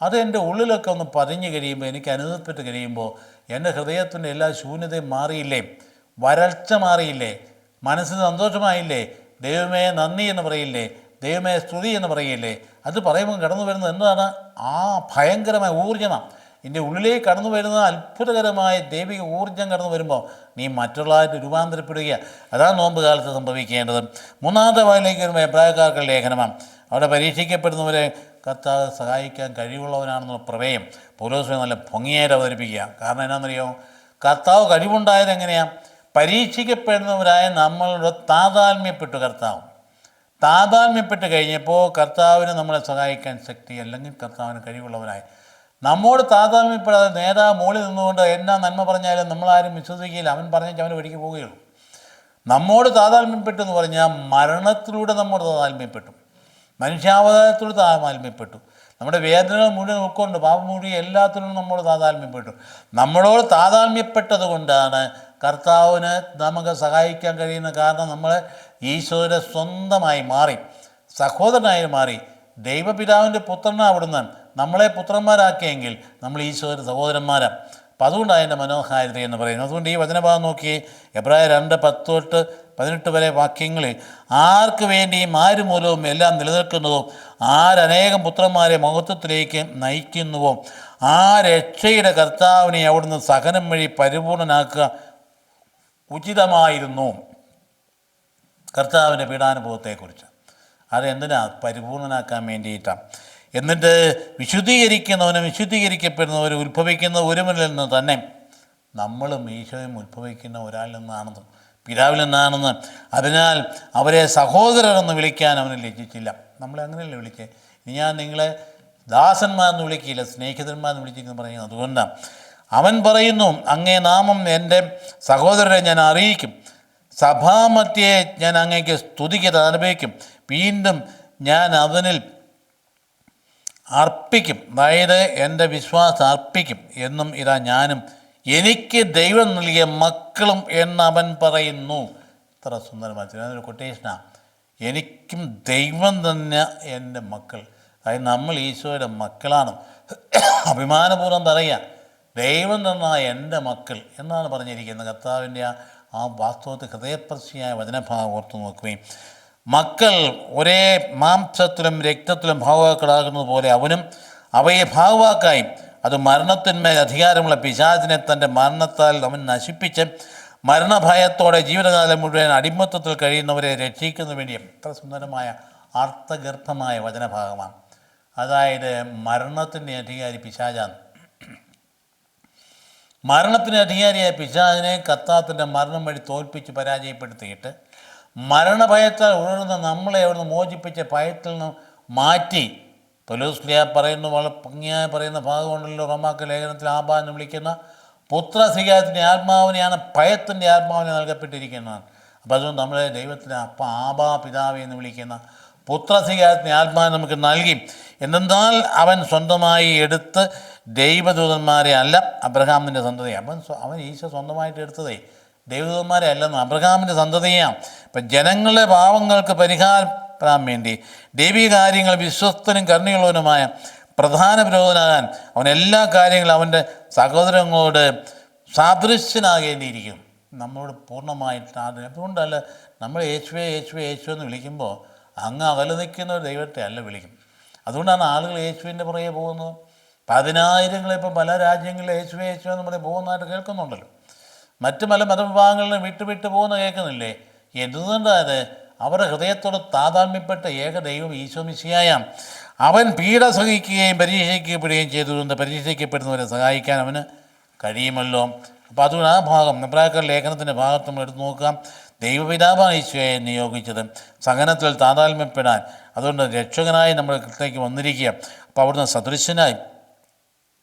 അത് എൻ്റെ ഉള്ളിലൊക്കെ ഒന്ന് പതിഞ്ഞ് കഴിയുമ്പോൾ, എനിക്ക് അനുഭവപ്പെട്ട് കഴിയുമ്പോൾ എൻ്റെ ഹൃദയത്തിൻ്റെ എല്ലാ ശൂന്യതയും മാറിയില്ലേ, വരൾച്ച മാറിയില്ലേ, മനസ്സിന് സന്തോഷമായില്ലേ, ദൈവമേ നന്ദി എന്ന് പറയില്ലേ, ദൈവമേ സ്തുതി എന്ന് പറയില്ലേ. അത് പറയുമ്പോൾ കടന്നു വരുന്നത് എന്താണ്? ആ ഭയങ്കരമായ ഊർജ്ജമാണ്. എൻ്റെ ഉള്ളിലേക്ക് കടന്നു വരുന്ന അത്ഭുതകരമായ ദൈവിക ഊർജ്ജം കടന്നു വരുമ്പോൾ നീ മറ്റുള്ളതായിട്ട് രൂപാന്തരപ്പെടുക. അതാണ് നോമ്പ് കാലത്ത് സംഭവിക്കേണ്ടത്. 3-ാമത്തെ വായിലേക്ക് വരുമ്പോൾ എബ്രായക്കാർക്കുള്ള ലേഖനമാണ്. അവിടെ പരീക്ഷിക്കപ്പെടുന്നവരെ കർത്താവ് സഹായിക്കാൻ കഴിവുള്ളവനാണെന്നുള്ള പ്രമേയം പൗലോസ് നല്ല ഭംഗിയായിട്ട് അവതരിപ്പിക്കുക. കാരണം എന്നാണെന്നറിയോ? കർത്താവ് കഴിവുണ്ടായത് എങ്ങനെയാണ്? പരീക്ഷിക്കപ്പെടുന്നവരായ നമ്മളുടെ താതാത്മ്യപ്പെട്ടു. താതാത്മ്യപ്പെട്ട് കഴിഞ്ഞപ്പോൾ കർത്താവിന് നമ്മളെ സഹായിക്കാൻ ശക്തി, അല്ലെങ്കിൽ കർത്താവിന് കഴിവുള്ളവനായി. നമ്മോട് താതാത്മ്യപ്പെടാതെ നേതാവ് മുകളിൽ നിന്നുകൊണ്ട് എന്നാ നന്മ പറഞ്ഞാലും നമ്മളാരും വിശ്വസിക്കുകയില്ല. അവൻ പറഞ്ഞാൽ അവന് വഴിക്ക് പോവുകയുള്ളൂ. നമ്മോട് താതാത്മ്യപ്പെട്ടു എന്ന് പറഞ്ഞാൽ മരണത്തിലൂടെ നമ്മോട് താതാത്മ്യപ്പെട്ടു, മനുഷ്യാവതാരത്തിലൂടെ താതാത്മ്യപ്പെട്ടു, നമ്മുടെ വേദനകൾ മുഴുവൻ ഉൾക്കൊണ്ട് പാപം മുഴുവൻ എല്ലാത്തിലും നമ്മോട് താതാത്മ്യപ്പെട്ടു. നമ്മളോട് താതാത്മ്യപ്പെട്ടത് കൊണ്ടാണ് കർത്താവിന് നമുക്ക് സഹായിക്കാൻ കഴിയുന്ന കാരണം നമ്മൾ ഈശോയുടെ സ്വന്തമായി മാറി, സഹോദരനായി മാറി. ദൈവപിതാവിൻ്റെ പുത്രനാണ് അവിടുന്ന്. നമ്മളെ പുത്രന്മാരാക്കിയെങ്കിൽ നമ്മൾ ഈശോയുടെ സഹോദരന്മാരാണ്. അപ്പം അതുകൊണ്ടാണ് അതിൻ്റെ മനോഹാരിത എന്ന് പറയുന്നത്. അതുകൊണ്ട് ഈ വചനഭാഗം നോക്കി എബ്രായർ 2:10-18 വരെ വാക്യങ്ങളിൽ ആർക്ക് വേണ്ടിയും ആര് മൂലവും എല്ലാം നിലനിൽക്കുന്നതോ, ആരനേകം പുത്രന്മാരെ മഹത്വത്തിലേക്ക് നയിക്കുന്നുവോ, ആ രക്ഷയുടെ കർത്താവിനെ അവിടുന്ന് സഹനം വഴി പരിപൂർണനാക്കുക ഉചിതമായിരുന്നു. കർത്താവിൻ്റെ പീഡാനുഭവത്തെക്കുറിച്ച് അതെന്തിനാ? പരിപൂർണനാക്കാൻ വേണ്ടിയിട്ടാണ്. എന്നിട്ട് വിശുദ്ധീകരിക്കുന്നവനും വിശുദ്ധീകരിക്കപ്പെടുന്നവരും ഉത്ഭവിക്കുന്ന ഒരുവനിൽ നിന്ന് തന്നെ നമ്മളും ഈശോയും ഉത്ഭവിക്കുന്ന ഒരാളിൽ നിന്നാണെന്ന്, പിതാവിൽ നിന്നാണെന്ന്. അതിനാൽ അവരെ സഹോദരരെന്ന് വിളിക്കാൻ അവന് ലജ്ജിച്ചില്ല. നമ്മളെ അങ്ങനെയല്ലേ വിളിച്ചേ? ഇനി ഞാൻ നിങ്ങളെ ദാസന്മാരെന്ന് വിളിക്കില്ല, സ്നേഹിതന്മാരെന്ന് വിളിച്ചിരിക്കുന്നു പറയുന്നത്. അതുകൊണ്ടാണ് അവൻ പറയുന്നു, അങ്ങേ നാമം എൻ്റെ സഹോദരരെ ഞാൻ അറിയിക്കും, സഭാമധ്യേ ഞാൻ അങ്ങേക്ക് സ്തുതിക്ക് അനുഭവിക്കും, വീണ്ടും ഞാൻ അവനിൽ അർപ്പിക്കും, അതായത് എൻ്റെ വിശ്വാസം അർപ്പിക്കും എന്നും ഇതാ ഞാനും എനിക്ക് ദൈവം നൽകിയ മക്കളും എന്നവൻ പറയുന്നു. ഇത്ര സുന്ദരമായി അതൊരു കൊട്ടേഷനാണ്. എനിക്കും ദൈവം തന്നെ എൻ്റെ മക്കൾ, അതായത് നമ്മൾ ഈശോയുടെ മക്കളാണ്. അഭിമാനപൂർവ്വം പറയുക, ദൈവം തന്ന എൻ്റെ മക്കൾ എന്നാണ് പറഞ്ഞിരിക്കുന്നത്. കർത്താവിൻ്റെ ആ വാസ്തവത്തിൽ ഹൃദയസ്പർശിയായ വചനഭാഗം ഓർത്തു നോക്കുകയും, മക്കൾ ഒരേ മാംസത്തിലും രക്തത്തിലും ഭാഗവാക്കളാകുന്നത് പോലെ അവനും അവയെ ഭാഗവാക്കായി അത് മരണത്തിന്മേൽ അധികാരമുള്ള പിശാചിനെ തൻ്റെ മരണത്താൽ അവൻ നശിപ്പിച്ച് മരണഭയത്തോടെ ജീവിതകാലം മുഴുവൻ അടിമത്തത്തിൽ കഴിയുന്നവരെ രക്ഷിക്കുന്നതിന് വേണ്ടി എത്ര സുന്ദരമായ അർത്ഥഗർഭമായ വചനഭാഗമാണ്. അതായത് മരണത്തിൻ്റെ അധികാരി പിശാചാണ്. മരണത്തിന് അധികാരിയായ പിശാചിനെ കർത്താവിൻ്റെ മരണം വഴി തോൽപ്പിച്ച് പരാജയപ്പെടുത്തിയിട്ട് മരണഭയത്താൽ ഉണർന്ന് നമ്മളെ അവിടുന്ന് മോചിപ്പിച്ച ഭയത്തിൽ നിന്ന് മാറ്റി, പൗലോസ് പറയുന്ന വളരെ ഭംഗിയായി പറയുന്ന ഭാഗമുണ്ടല്ലോ റോമാക്ക ലേഖനത്തിൽ, ആബാ എന്ന് വിളിക്കുന്ന പുത്രസ്വീകാരത്തിൻ്റെ ആത്മാവിനെയാണ് ഭയത്തിൻ്റെ ആത്മാവിനെ നൽകപ്പെട്ടിരിക്കുന്നത്. അപ്പോൾ അതുകൊണ്ട് നമ്മളെ ദൈവത്തിന് ആബാ പിതാവേ എന്ന് വിളിക്കുന്ന പുത്രസ്വീകാരത്തിൻ്റെ ആത്മാവിനെ നമുക്ക് നൽകി. എന്തെന്നാൽ അവൻ സ്വന്തമായി എടുത്ത് ദൈവദൂതന്മാരെ അല്ല അബ്രഹാമിൻ്റെ സന്തതി. അവൻ ഈശോ സ്വന്തമായിട്ട് എടുത്തതേ ദൈവദൂതന്മാരെ അല്ലെന്ന്, അബ്രഹാമിൻ്റെ സന്തതിയാണ്. ഇപ്പം ജനങ്ങളുടെ പാവങ്ങൾക്ക് പരിഹാരപ്പെടാൻ വേണ്ടി ദൈവിക കാര്യങ്ങൾ വിശ്വസ്തനും കരുണയുള്ളവനുമായ പ്രധാന പുരോഹിതനാകാൻ അവൻ എല്ലാ കാര്യങ്ങളും അവൻ്റെ സഹോദരങ്ങളോട് സാദൃശ്യനാകേണ്ടിയിരിക്കും. നമ്മളോട് പൂർണ്ണമായിട്ട് അതുകൊണ്ടല്ല നമ്മൾ യേശുവേ യേശുവേ യേശു എന്ന് വിളിക്കുമ്പോൾ അങ്ങ് അകലെ നിൽക്കുന്ന ഒരു ദൈവത്തെ അല്ല വിളിക്കും. അതുകൊണ്ടാണ് ആളുകൾ യേശുവിൻ്റെ പുറകെ പോകുന്നത്. 10,000 ഇപ്പം പല രാജ്യങ്ങളിൽ യേശുവേ യേശു എന്ന് പറഞ്ഞ് പോകുന്നതായിട്ട് കേൾക്കുന്നുണ്ടല്ലോ. മറ്റ് പല മതവിഭാഗങ്ങളിൽ വിട്ട് പോകുന്ന കേൾക്കുന്നില്ലേ? എന്തുകൊണ്ടായത്? അവരുടെ ഹൃദയത്തോട് താതാത്മ്യപ്പെട്ട ഏക ദൈവം ഈശോ മിശിഹായാണ്. അവൻ പീഡ സഹിക്കുകയും പരീക്ഷിക്കപ്പെടുകയും ചെയ്തുകൊണ്ട് പരീക്ഷിക്കപ്പെടുന്നവരെ സഹായിക്കാൻ അവന് കഴിയുമല്ലോ. അപ്പോൾ അതുകൊണ്ട് ആ ഭാഗം എബ്രായർ ലേഖനത്തിൻ്റെ ഭാഗത്ത് നമ്മൾ എടുത്ത് നോക്കാം. ദൈവപിതാവാണ് ഈശോയെ നിയോഗിച്ചത് സഹനത്തിൽ താതാത്മ്യപ്പെടാൻ. അതുകൊണ്ട് രക്ഷകനായി നമ്മുടെ അടുത്തേക്ക് വന്നിരിക്കുക. അപ്പോൾ അവിടുന്ന് സദൃശനായി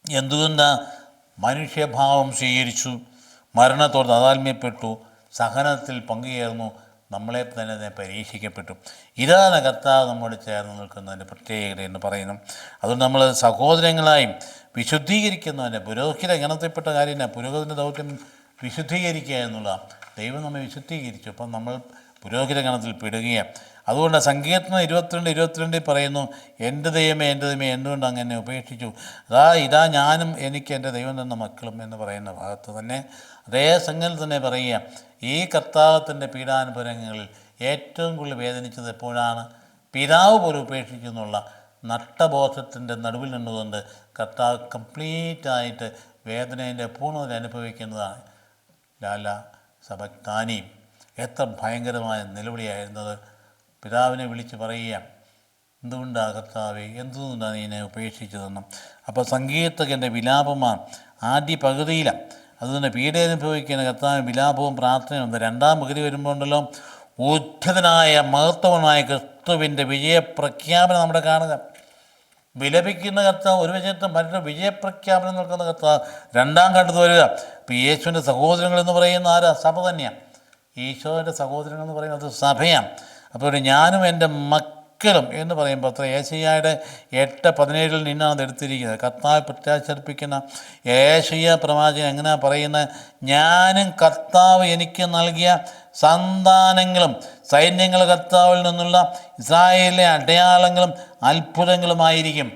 എന്തുകൊണ്ടാണ് മനുഷ്യഭാവം സ്വീകരിച്ചു, മരണത്തോട് താതാത്മ്യപ്പെട്ടു, സഹനത്തിൽ പങ്കുചേർന്നു, നമ്മളെ തന്നെ പരീക്ഷിക്കപ്പെട്ടു. ഇതാണ് കർത്താവ് നമ്മോട് ചേർന്ന് നിൽക്കുന്നതിൻ്റെ പ്രത്യേകത എന്ന് പറയുന്നു. അതുകൊണ്ട് നമ്മൾ സഹോദരങ്ങളായും വിശുദ്ധീകരിക്കുന്നതിൻ്റെ പുരോഹിത ഗണത്തിൽപ്പെട്ട കാര്യമില്ല. പുരോഹിതൻ്റെ ദൗത്യം വിശുദ്ധീകരിക്കുക എന്നുള്ളതാണ്. ദൈവം നമ്മെ വിശുദ്ധീകരിച്ചു. അപ്പം നമ്മൾ പുരോഹിത ഗണത്തിൽ പെടുകയാണ്. അതുകൊണ്ട് സങ്കീർത്തനം 22 പറയുന്നു, എൻ്റെ ദൈവമേ എന്തുകൊണ്ട് അങ്ങനെ ഉപേക്ഷിച്ചു, ഇതാ ഞാനും എനിക്ക് എൻ്റെ ദൈവം തന്ന മക്കളും എന്ന് പറയുന്ന ഭാഗത്ത് തന്നെ അതേ സംഗതി തന്നെ പറയുക. ഈ കർത്താവത്തിൻ്റെ പീഡാനുഭവങ്ങളിൽ ഏറ്റവും കൂടുതൽ വേദനിച്ചത് എപ്പോഴാണ്? പിതാവ് പോലും ഉപേക്ഷിച്ചു എന്നുള്ള നഷ്ടബോധത്തിൻ്റെ നടുവിൽ നിന്നുകൊണ്ട് കർത്താവ് കംപ്ലീറ്റായിട്ട് വേദനേൻ്റെ പൂർണ്ണത അനുഭവിക്കുന്നതാണ്. ലാല സബക്താനി എത്ര ഭയങ്കരമായ നിലവിളിയായിരുന്നത്. പിതാവിനെ വിളിച്ച് പറയുക, എന്തുകൊണ്ടാണ് കർത്താവേ, എന്തുകൊണ്ടാണ് നീ എന്നെ ഉപേക്ഷിച്ചതെന്നും. അപ്പോൾ സങ്കീർത്തകൻ്റെ വിലാപമാണ് ആദ്യ പകുതിയിലാണ്. അതുകൊണ്ട് പീഡയനുഭവിക്കുന്ന കർത്താവിന് വിലാപവും പ്രാർത്ഥനയുണ്ട്. 2-ാം പകുതി വരുമ്പോൾ ഉണ്ടല്ലോ ഉദ്ധതനായ മഹത്വമായ ക്രിസ്തുവിൻ്റെ വിജയപ്രഖ്യാപനം നമ്മുടെ കാണുക. വിലപിക്കുന്ന കർത്താവ് ഒരു വശത്ത്, മറ്റൊരു വിജയപ്രഖ്യാപനം നിൽക്കുന്ന കർത്താവ് 2-ാം ഘട്ടത്തിൽ വരിക. ഇപ്പോൾ യേശുവിൻ്റെ സഹോദരങ്ങൾ എന്ന് പറയുന്ന ആരാ? സഭ തന്നെയാണ്. ഈശോയുടെ സഹോദരങ്ങൾ എന്ന് പറയുന്നത് സഭയാണ്. അപ്പോൾ ഞാനും എൻ്റെ മക്കളും എന്ന് പറയുമ്പോൾ അത്ര ഏശയ്യായുടെ 8:17 നിന്നാണ് അത് എടുത്തിരിക്കുന്നത്. കർത്താവ് പ്രത്യാശർപ്പിക്കുന്ന ഏശയ്യാ പ്രവാചകൻ എങ്ങനെയാണ് പറയുന്നത്? ഞാനും കർത്താവ് എനിക്ക് നൽകിയ സന്താനങ്ങളും സൈന്യങ്ങൾ കർത്താവിൽ നിന്നുള്ള ഇസ്രായേലിലെ അടയാളങ്ങളും അത്ഭുതങ്ങളുമായിരിക്കും.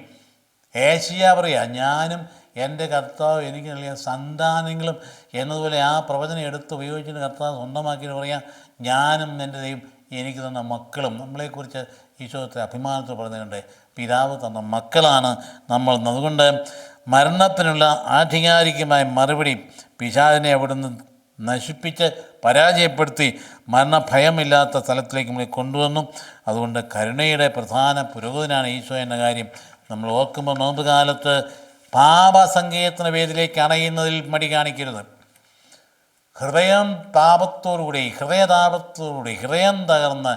ഏശയ്യാ പറയുക, ഞാനും എൻ്റെ കർത്താവ് എനിക്ക് നൽകിയ സന്താനങ്ങളും എന്നതുപോലെ ആ പ്രവചനം എടുത്ത് ഉപയോഗിച്ചിട്ട് കർത്താവ് സ്വന്തമാക്കിയിട്ട് പറയാം, ഞാനും എൻ്റെ ദൈവം എനിക്ക് തന്ന മക്കളും. നമ്മളെക്കുറിച്ച് ഈശോത്തെ അഭിമാനത്തിൽ പറയുന്നുണ്ട്, പിതാവ് തന്ന മക്കളാണ് നമ്മൾ. അതുകൊണ്ട് മരണത്തിനുള്ള ആധികാരികമായ മറുപടി പിശാചിനെ അവിടുന്ന് നശിപ്പിച്ച് പരാജയപ്പെടുത്തി മരണഭയമില്ലാത്ത സ്ഥലത്തിലേക്ക് നമ്മളെ കൊണ്ടുവന്നു. അതുകൊണ്ട് കരുണയുടെ പ്രധാന പുരോഗതിനാണ് ഈശോ എന്ന കാര്യം നമ്മൾ ഓർക്കുമ്പോൾ നോമ്പ് കാലത്ത് പാപസങ്കീർത്തന വേദിയിലേക്ക് അണയുന്നതിൽ മടി കാണിക്കരുത്. ഹൃദയതാപത്തോടുകൂടി ഹൃദയം തകർന്ന്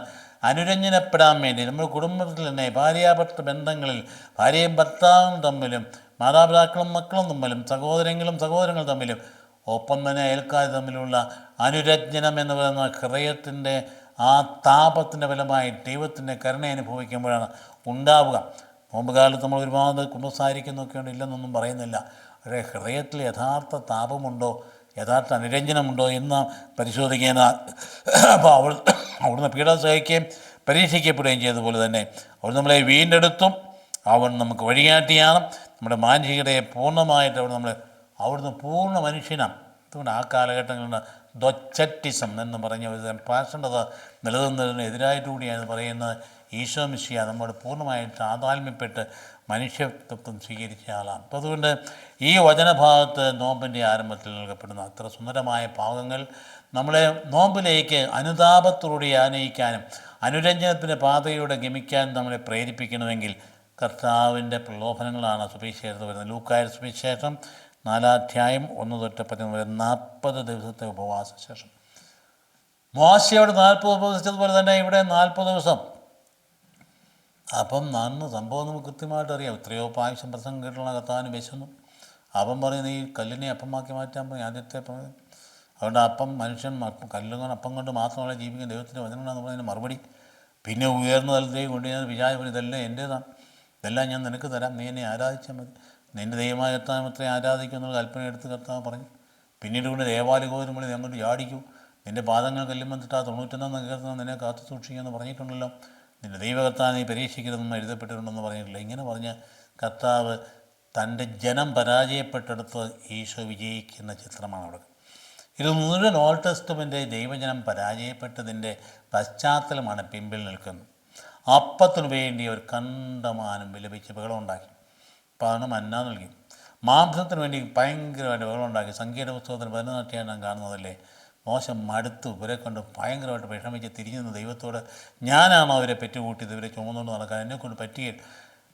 അനുരഞ്ജനപ്പെടാൻ വേണ്ടി നമ്മൾ കുടുംബത്തിൽ തന്നെ ഭാര്യാഭർത്തൃ ബന്ധങ്ങളിൽ ഭാര്യയും ഭർത്താവും തമ്മിലും മാതാപിതാക്കളും മക്കളും തമ്മിലും സഹോദരങ്ങളും തമ്മിലും ഒപ്പം തന്നെ അയൽക്കാർ തമ്മിലുള്ള അനുരഞ്ജനം എന്ന് പറയുന്ന ഹൃദയത്തിൻ്റെ ആ താപത്തിൻ്റെ ഫലമായി ദൈവത്തിൻ്റെ കരുണ അനുഭവിക്കുമ്പോഴാണ് ഉണ്ടാവുക. നോമ്പ് കാലത്ത് നമ്മൾ ഒരുപാട് കുമ്പസാരിക്കുന്നൊക്കെയുണ്ട്, ഇല്ലെന്നൊന്നും പറയുന്നില്ല. പക്ഷേ ഹൃദയത്തിൽ യഥാർത്ഥ താപമുണ്ടോ, യഥാർത്ഥ അനുരഞ്ജനമുണ്ടോ എന്ന് പരിശോധിക്കാൻ. അപ്പോൾ അവിടുന്ന് പീഡ സഹിക്കുകയും പരീക്ഷിക്കപ്പെടുകയും ചെയ്തതുപോലെ തന്നെ അവിടെ നമ്മളെ വീണ്ടെടുത്തും അവൻ നമുക്ക് വഴികാട്ടിയാണ്. നമ്മുടെ മാനസികതയെ പൂർണ്ണമായിട്ട് അവിടുന്ന് പൂർണ്ണ മനുഷ്യനാണ്. അതുകൊണ്ട് ആ കാലഘട്ടങ്ങളിൽ ദൊച്ചറ്റിസം എന്ന് പറഞ്ഞ ഒരു പാഷണ്ഡത നിലനിന്നതിന് എതിരായിട്ടുകൂടിയാണ് പറയുന്നത്. ഈശോ മിശിഹ നമ്മോട് പൂർണ്ണമായിട്ട് ആതാത്മ്യപ്പെട്ട് മനുഷ്യത്വം സ്വീകരിച്ച ആളാണ്. അപ്പോൾ അതുകൊണ്ട് ഈ വചനഭാഗത്ത് നോമ്പിൻ്റെ ആരംഭത്തിൽ നൽകപ്പെടുന്ന അത്ര സുന്ദരമായ ഭാഗങ്ങൾ നമ്മളെ നോമ്പിലേക്ക് അനുതാപത്തോടെ ആനയിക്കാനും അനുരഞ്ജനത്തിൻ്റെ പാതയിലൂടെ ഗമിക്കാനും നമ്മളെ പ്രേരിപ്പിക്കണമെങ്കിൽ കർത്താവിൻ്റെ പ്രലോഭനങ്ങളാണ് സുവിശേഷത്തിൽ വരുന്നത്. ലൂക്കായുടെ സുവിശേഷം 4-ാം 1-11 വരെ 40 ദിവസത്തെ ഉപവാസ ശേഷം മോശയോട് 40 ഉപവസിച്ചതുപോലെ തന്നെ ഇവിടെ 40 ദിവസം. അപ്പം അന്ന് സംഭവം നമുക്ക് കൃത്യമായിട്ട് അറിയാം. എത്രയോ പ്രാവശ്യം പ്രസംഗം കേട്ടുള്ള കർത്താവിന് വിശന്നു. അപ്പം പറയുന്നത് ഈ കല്ലിനെ അപ്പമാക്കി മാറ്റാൻ പോയി ആദ്യത്തെ പറഞ്ഞു. അതുകൊണ്ട് അപ്പം മനുഷ്യൻ അപ്പം കൊണ്ട് മാത്രമല്ല ജീവിക്കുന്ന ദൈവത്തിൻ്റെ വചനങ്ങളാണെന്ന് പറഞ്ഞതിന് മറുപടി. പിന്നെ ഉയർന്ന തലത്തേക്ക് കൊണ്ടുവരുന്നത് വിചാരം, ഇതെല്ലാം എൻ്റേതാണ്, ഇതെല്ലാം ഞാൻ നിനക്ക് തരാം, നീ എന്നെ ആരാധിച്ചാൽ മതി, നിൻ്റെ ദൈവമായ കർത്താവ് അത്രയും ആരാധിക്കും എന്നുള്ള കൽപ്പന എടുത്ത് കർത്താവ് പറഞ്ഞു. പിന്നീട് കൊണ്ട് ദേവാലയഗോപുരം വിളി അങ്ങോട്ട് ചാടിക്കൂ, നിൻ്റെ പാദങ്ങൾ കല്ലുമ്പത്തിട്ട് ആ 99 കീർത്തനം നിന്നെ കാത്തു സൂക്ഷിക്കുമെന്ന് പറഞ്ഞിട്ടുണ്ടല്ലോ, നിൻ്റെ ദൈവകർത്താവിനെ നീ പരീക്ഷിക്കരുതെന്ന് എഴുതപ്പെട്ടിട്ടുണ്ടെന്ന് പറഞ്ഞിട്ടില്ല. ഇങ്ങനെ പറഞ്ഞ് കർത്താവ് തൻ്റെ ജനം പരാജയപ്പെട്ടെടുത്ത് ഈശോ വിജയിക്കുന്ന ചിത്രമാണ് അവിടെ. ഇത് മുഴുവൻ ഓൾഡ് ടെസ്റ്റ്മെൻ്റ് ദൈവജനം പരാജയപ്പെട്ടതിൻ്റെ പശ്ചാത്തലമാണ് പിമ്പിൽ നിൽക്കുന്നത്. അപ്പത്തിനു വേണ്ടി അവർ കണ്ടമാനം വിലപിച്ച് ബഹളമുണ്ടാക്കി. അപ്പോൾ അതാണ് മന്ന നൽകി. മാംസത്തിന് വേണ്ടി ഭയങ്കരമായിട്ട് ബഹളമുണ്ടാക്കി. സംഖ്യയുടെ പുസ്തകത്തിന് 14 നാം കാണുന്നതല്ലേ. മോശം മടുത്തു, ഇവരെ കൊണ്ട് ഭയങ്കരമായിട്ട് വിഷമിച്ച് തിരിഞ്ഞു നിന്ന് ദൈവത്തോട്, ഞാനാണോ അവരെ പെറ്റുകൂട്ടിയത്, ഇവരെ ചുമന്നുകൊണ്ട് നടക്കാൻ എന്നെക്കൊണ്ട് പറ്റിയത്,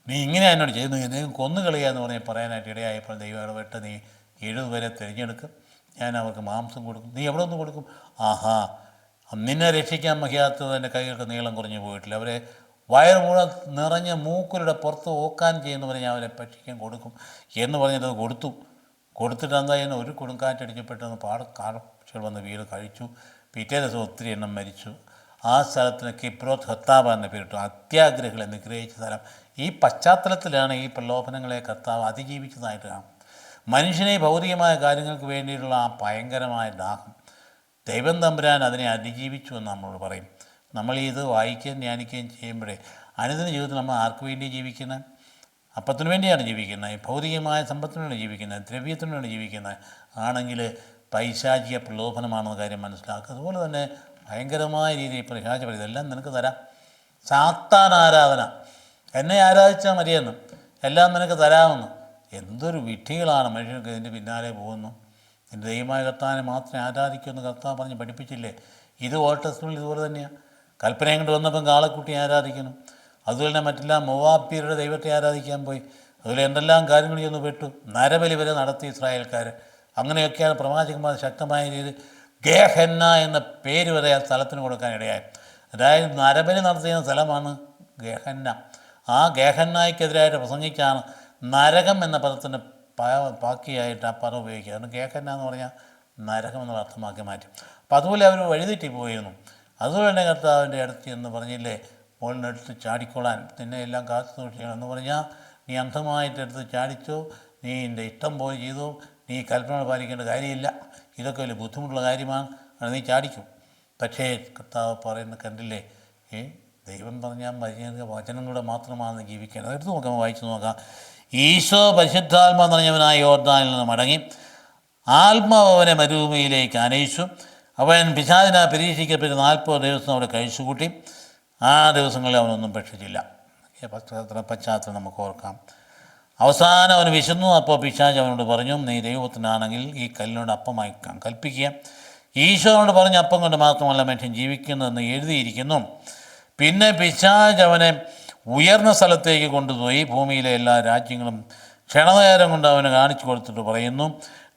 നീ ഇങ്ങനെ എന്നോട് ചെയ്യുന്നു, എന്തെങ്കിലും കൊന്നുകളിയാന്ന് പറഞ്ഞ് പറയാനായിട്ട് ഇടയായപ്പോൾ ദൈവം ഇടപെട്ട്, നീ 70 പേരെ തിരഞ്ഞെടുക്കും, ഞാൻ അവർക്ക് മാംസം കൊടുക്കും. നീ എവിടെ നിന്ന് കൊടുക്കും? ആഹാ, നിന്നെ രക്ഷിക്കാൻ വയ്യാത്തത് എൻ്റെ കൈകൾക്ക് നീളം കുറഞ്ഞു പോയിട്ടില്ല. അവരെ വയറ് മുഴുവൻ നിറഞ്ഞ് മൂക്കുരുടെ പുറത്ത് ഓക്കാൻ ചെയ്യുന്നവരെ ഞാൻ അവരെ ഭക്ഷിക്കാൻ കൊടുക്കും എന്ന് പറഞ്ഞിട്ടത് കൊടുത്തിട്ട് എന്തായാലും ഒരു കൊടുങ്കാറ്റടിച്ചപ്പെട്ടെന്ന് കാടക്ഷകൾ വന്ന് വീട് കഴിച്ചു. പിറ്റേ ദിവസം ഒത്തിരി എണ്ണം മരിച്ചു. ആ സ്ഥലത്തിന് കിപ്രോത്ത് ഹത്താബ എന്ന പേരിട്ടു, അത്യാഗ്രഹികളെ നിഗ്രഹിച്ച സ്ഥലം. ഈ പശ്ചാത്തലത്തിലാണ് ഈ പ്രലോഭനങ്ങളെ കർത്താവ് അതിജീവിച്ചതായിട്ട് കാണും. മനുഷ്യനെ ഭൗതികമായ കാര്യങ്ങൾക്ക് വേണ്ടിയിട്ടുള്ള ആ ഭയങ്കരമായ ദാഹം ദൈവം തമ്പുരാൻ അതിനെ അതിജീവിച്ചു എന്ന് നമ്മളോട് പറയും. നമ്മൾ ഇത് വായിക്കുകയും ധ്യാനിക്കുകയും ചെയ്യുമ്പോഴേ അനുദിന ജീവിതത്തിൽ നമ്മൾ ആർക്ക് വേണ്ടി ജീവിക്കുന്നത്? അപ്പത്തിനു വേണ്ടിയാണ് ജീവിക്കുന്നത്, ഭൗതികമായ സമ്പത്തിനു വേണ്ടി ജീവിക്കുന്നത്, ദ്രവ്യത്തിനു വേണ്ടി ജീവിക്കുന്നത് ആണെങ്കിൽ പൈശാചിക പ്രലോഭനമാണെന്ന കാര്യം മനസ്സിലാക്കുക. അതുപോലെ തന്നെ ഭയങ്കരമായ രീതിയിൽ പിശാച് പറയും, ഇതെല്ലാം നിനക്ക് തരാം. സാത്താൻ ആരാധന, എന്നെ ആരാധിച്ചാൽ മതിയെന്ന്, എല്ലാം നിനക്ക് തരാമെന്ന്. എന്തൊരു വിഡ്ഢികളാണ് മനുഷ്യർക്ക് ഇതിൻ്റെ പിന്നാലെ പോകുന്നു. എൻ്റെ ദൈവമായ കർത്താവിനെ മാത്രമേ ആരാധിക്കുമെന്ന് കർത്താവ് പറഞ്ഞ് പഠിപ്പിച്ചില്ലേ? ഇത് ഓൾഡ് ടെസ്റ്റ്മെന്റിൽ ഇതുപോലെ തന്നെയാണ്. കൽപ്പന കൊണ്ട് വന്നപ്പം കാളക്കുട്ടി ആരാധിക്കണം. അതുപോലെ തന്നെ മറ്റെല്ലാം മോവാബ്യരുടെ ദൈവത്തെ ആരാധിക്കാൻ പോയി. അതുപോലെ എന്തെല്ലാം കാര്യങ്ങൾ ചെന്ന് പെട്ടു. നരബലി വരെ നടത്തി ഇസ്രായേൽക്കാർ. അങ്ങനെയൊക്കെയാണ് പ്രവാചകന്മാർ ശക്തമായ രീതിയിൽ ഗേഹന്ന എന്ന പേര് വരെ ആ സ്ഥലത്തിന് കൊടുക്കാൻ ഇടയായി. അതായത് നരബലി നടത്തിയ സ്ഥലമാണ് ഗേഹന്ന. ആ ഗേഹന്നായ്ക്കെതിരായിട്ട് പ്രസംഗിച്ചാണ് നരകം എന്ന പദത്തിൻ്റെ ബാക്കിയായിട്ട് ആ പദം ഉപയോഗിക്കുക. അതുകൊണ്ട് ഗേഹന്ന എന്ന് പറഞ്ഞാൽ നരകം എന്നുള്ള അർത്ഥമാക്കി മാറ്റി. അപ്പം അതുപോലെ അവർ വഴിതെറ്റി പോയിരുന്നു. അതുപോലെ തന്നെ കർത്താവിൻ്റെ അടുത്ത് എന്ന് പറഞ്ഞില്ലേ, മുകളിലെടുത്ത് ചാടിക്കൊള്ളാൻ നിന്നെ എല്ലാം കാത്തു സൂക്ഷിക്കണം എന്ന് പറഞ്ഞാൽ നീ അന്ധമായിട്ടെടുത്ത് ചാടിച്ചോ, നീ എൻ്റെ ഇഷ്ടം പോലെ ചെയ്തോ, നീ കൽപ്പന പാലിക്കേണ്ട കാര്യമില്ല, ഇതൊക്കെ വലിയ ബുദ്ധിമുട്ടുള്ള കാര്യമാണ്, അത് നീ ചാടിക്കും. പക്ഷേ കർത്താവ് പറയുന്നത് കണ്ടില്ലേ, ദൈവം പറഞ്ഞാൽ വചനങ്ങളുടെ മാത്രമാണ് ജീവിക്കേണ്ടത്. എടുത്തു നോക്കാം, വായിച്ചു നോക്കാം. ഈശോ പരിശുദ്ധാത്മാ നിറഞ്ഞവനായ യോർദാനിൽ നിന്ന് മടങ്ങി ആത്മാവ് അവനെ മരുഭൂമിയിലേക്ക് അനയിച്ചു. അവൻ പിശാചിനാൽ പരീക്ഷിക്കപ്പെട്ട് 40 ദിവസം അവിടെ കഴിച്ചുകൂട്ടി. ആ ദിവസങ്ങളിൽ അവനൊന്നും ഭക്ഷിച്ചില്ല. പശ്ചാത്തലം നമുക്ക് ഓർക്കാം. അവസാനം അവൻ വിശന്നു. അപ്പോൾ പിശാച് അവനോട് പറഞ്ഞു, നീ ദൈവത്തിനാണെങ്കിൽ ഈ കല്ലിനോട് അപ്പമായി കൽപ്പിക്കുക. ഈശോ അവനോട് പറഞ്ഞ അപ്പം കൊണ്ട് മാത്രമല്ല മനുഷ്യൻ ജീവിക്കുന്നതെന്ന് എഴുതിയിരിക്കുന്നു. പിന്നെ പിശാച് അവനെ ഉയർന്ന സ്ഥലത്തേക്ക് കൊണ്ടുപോയി ഭൂമിയിലെ എല്ലാ രാജ്യങ്ങളും ക്ഷണനേരം കൊണ്ട് അവന് കാണിച്ചു കൊടുത്തിട്ട് പറയുന്നു,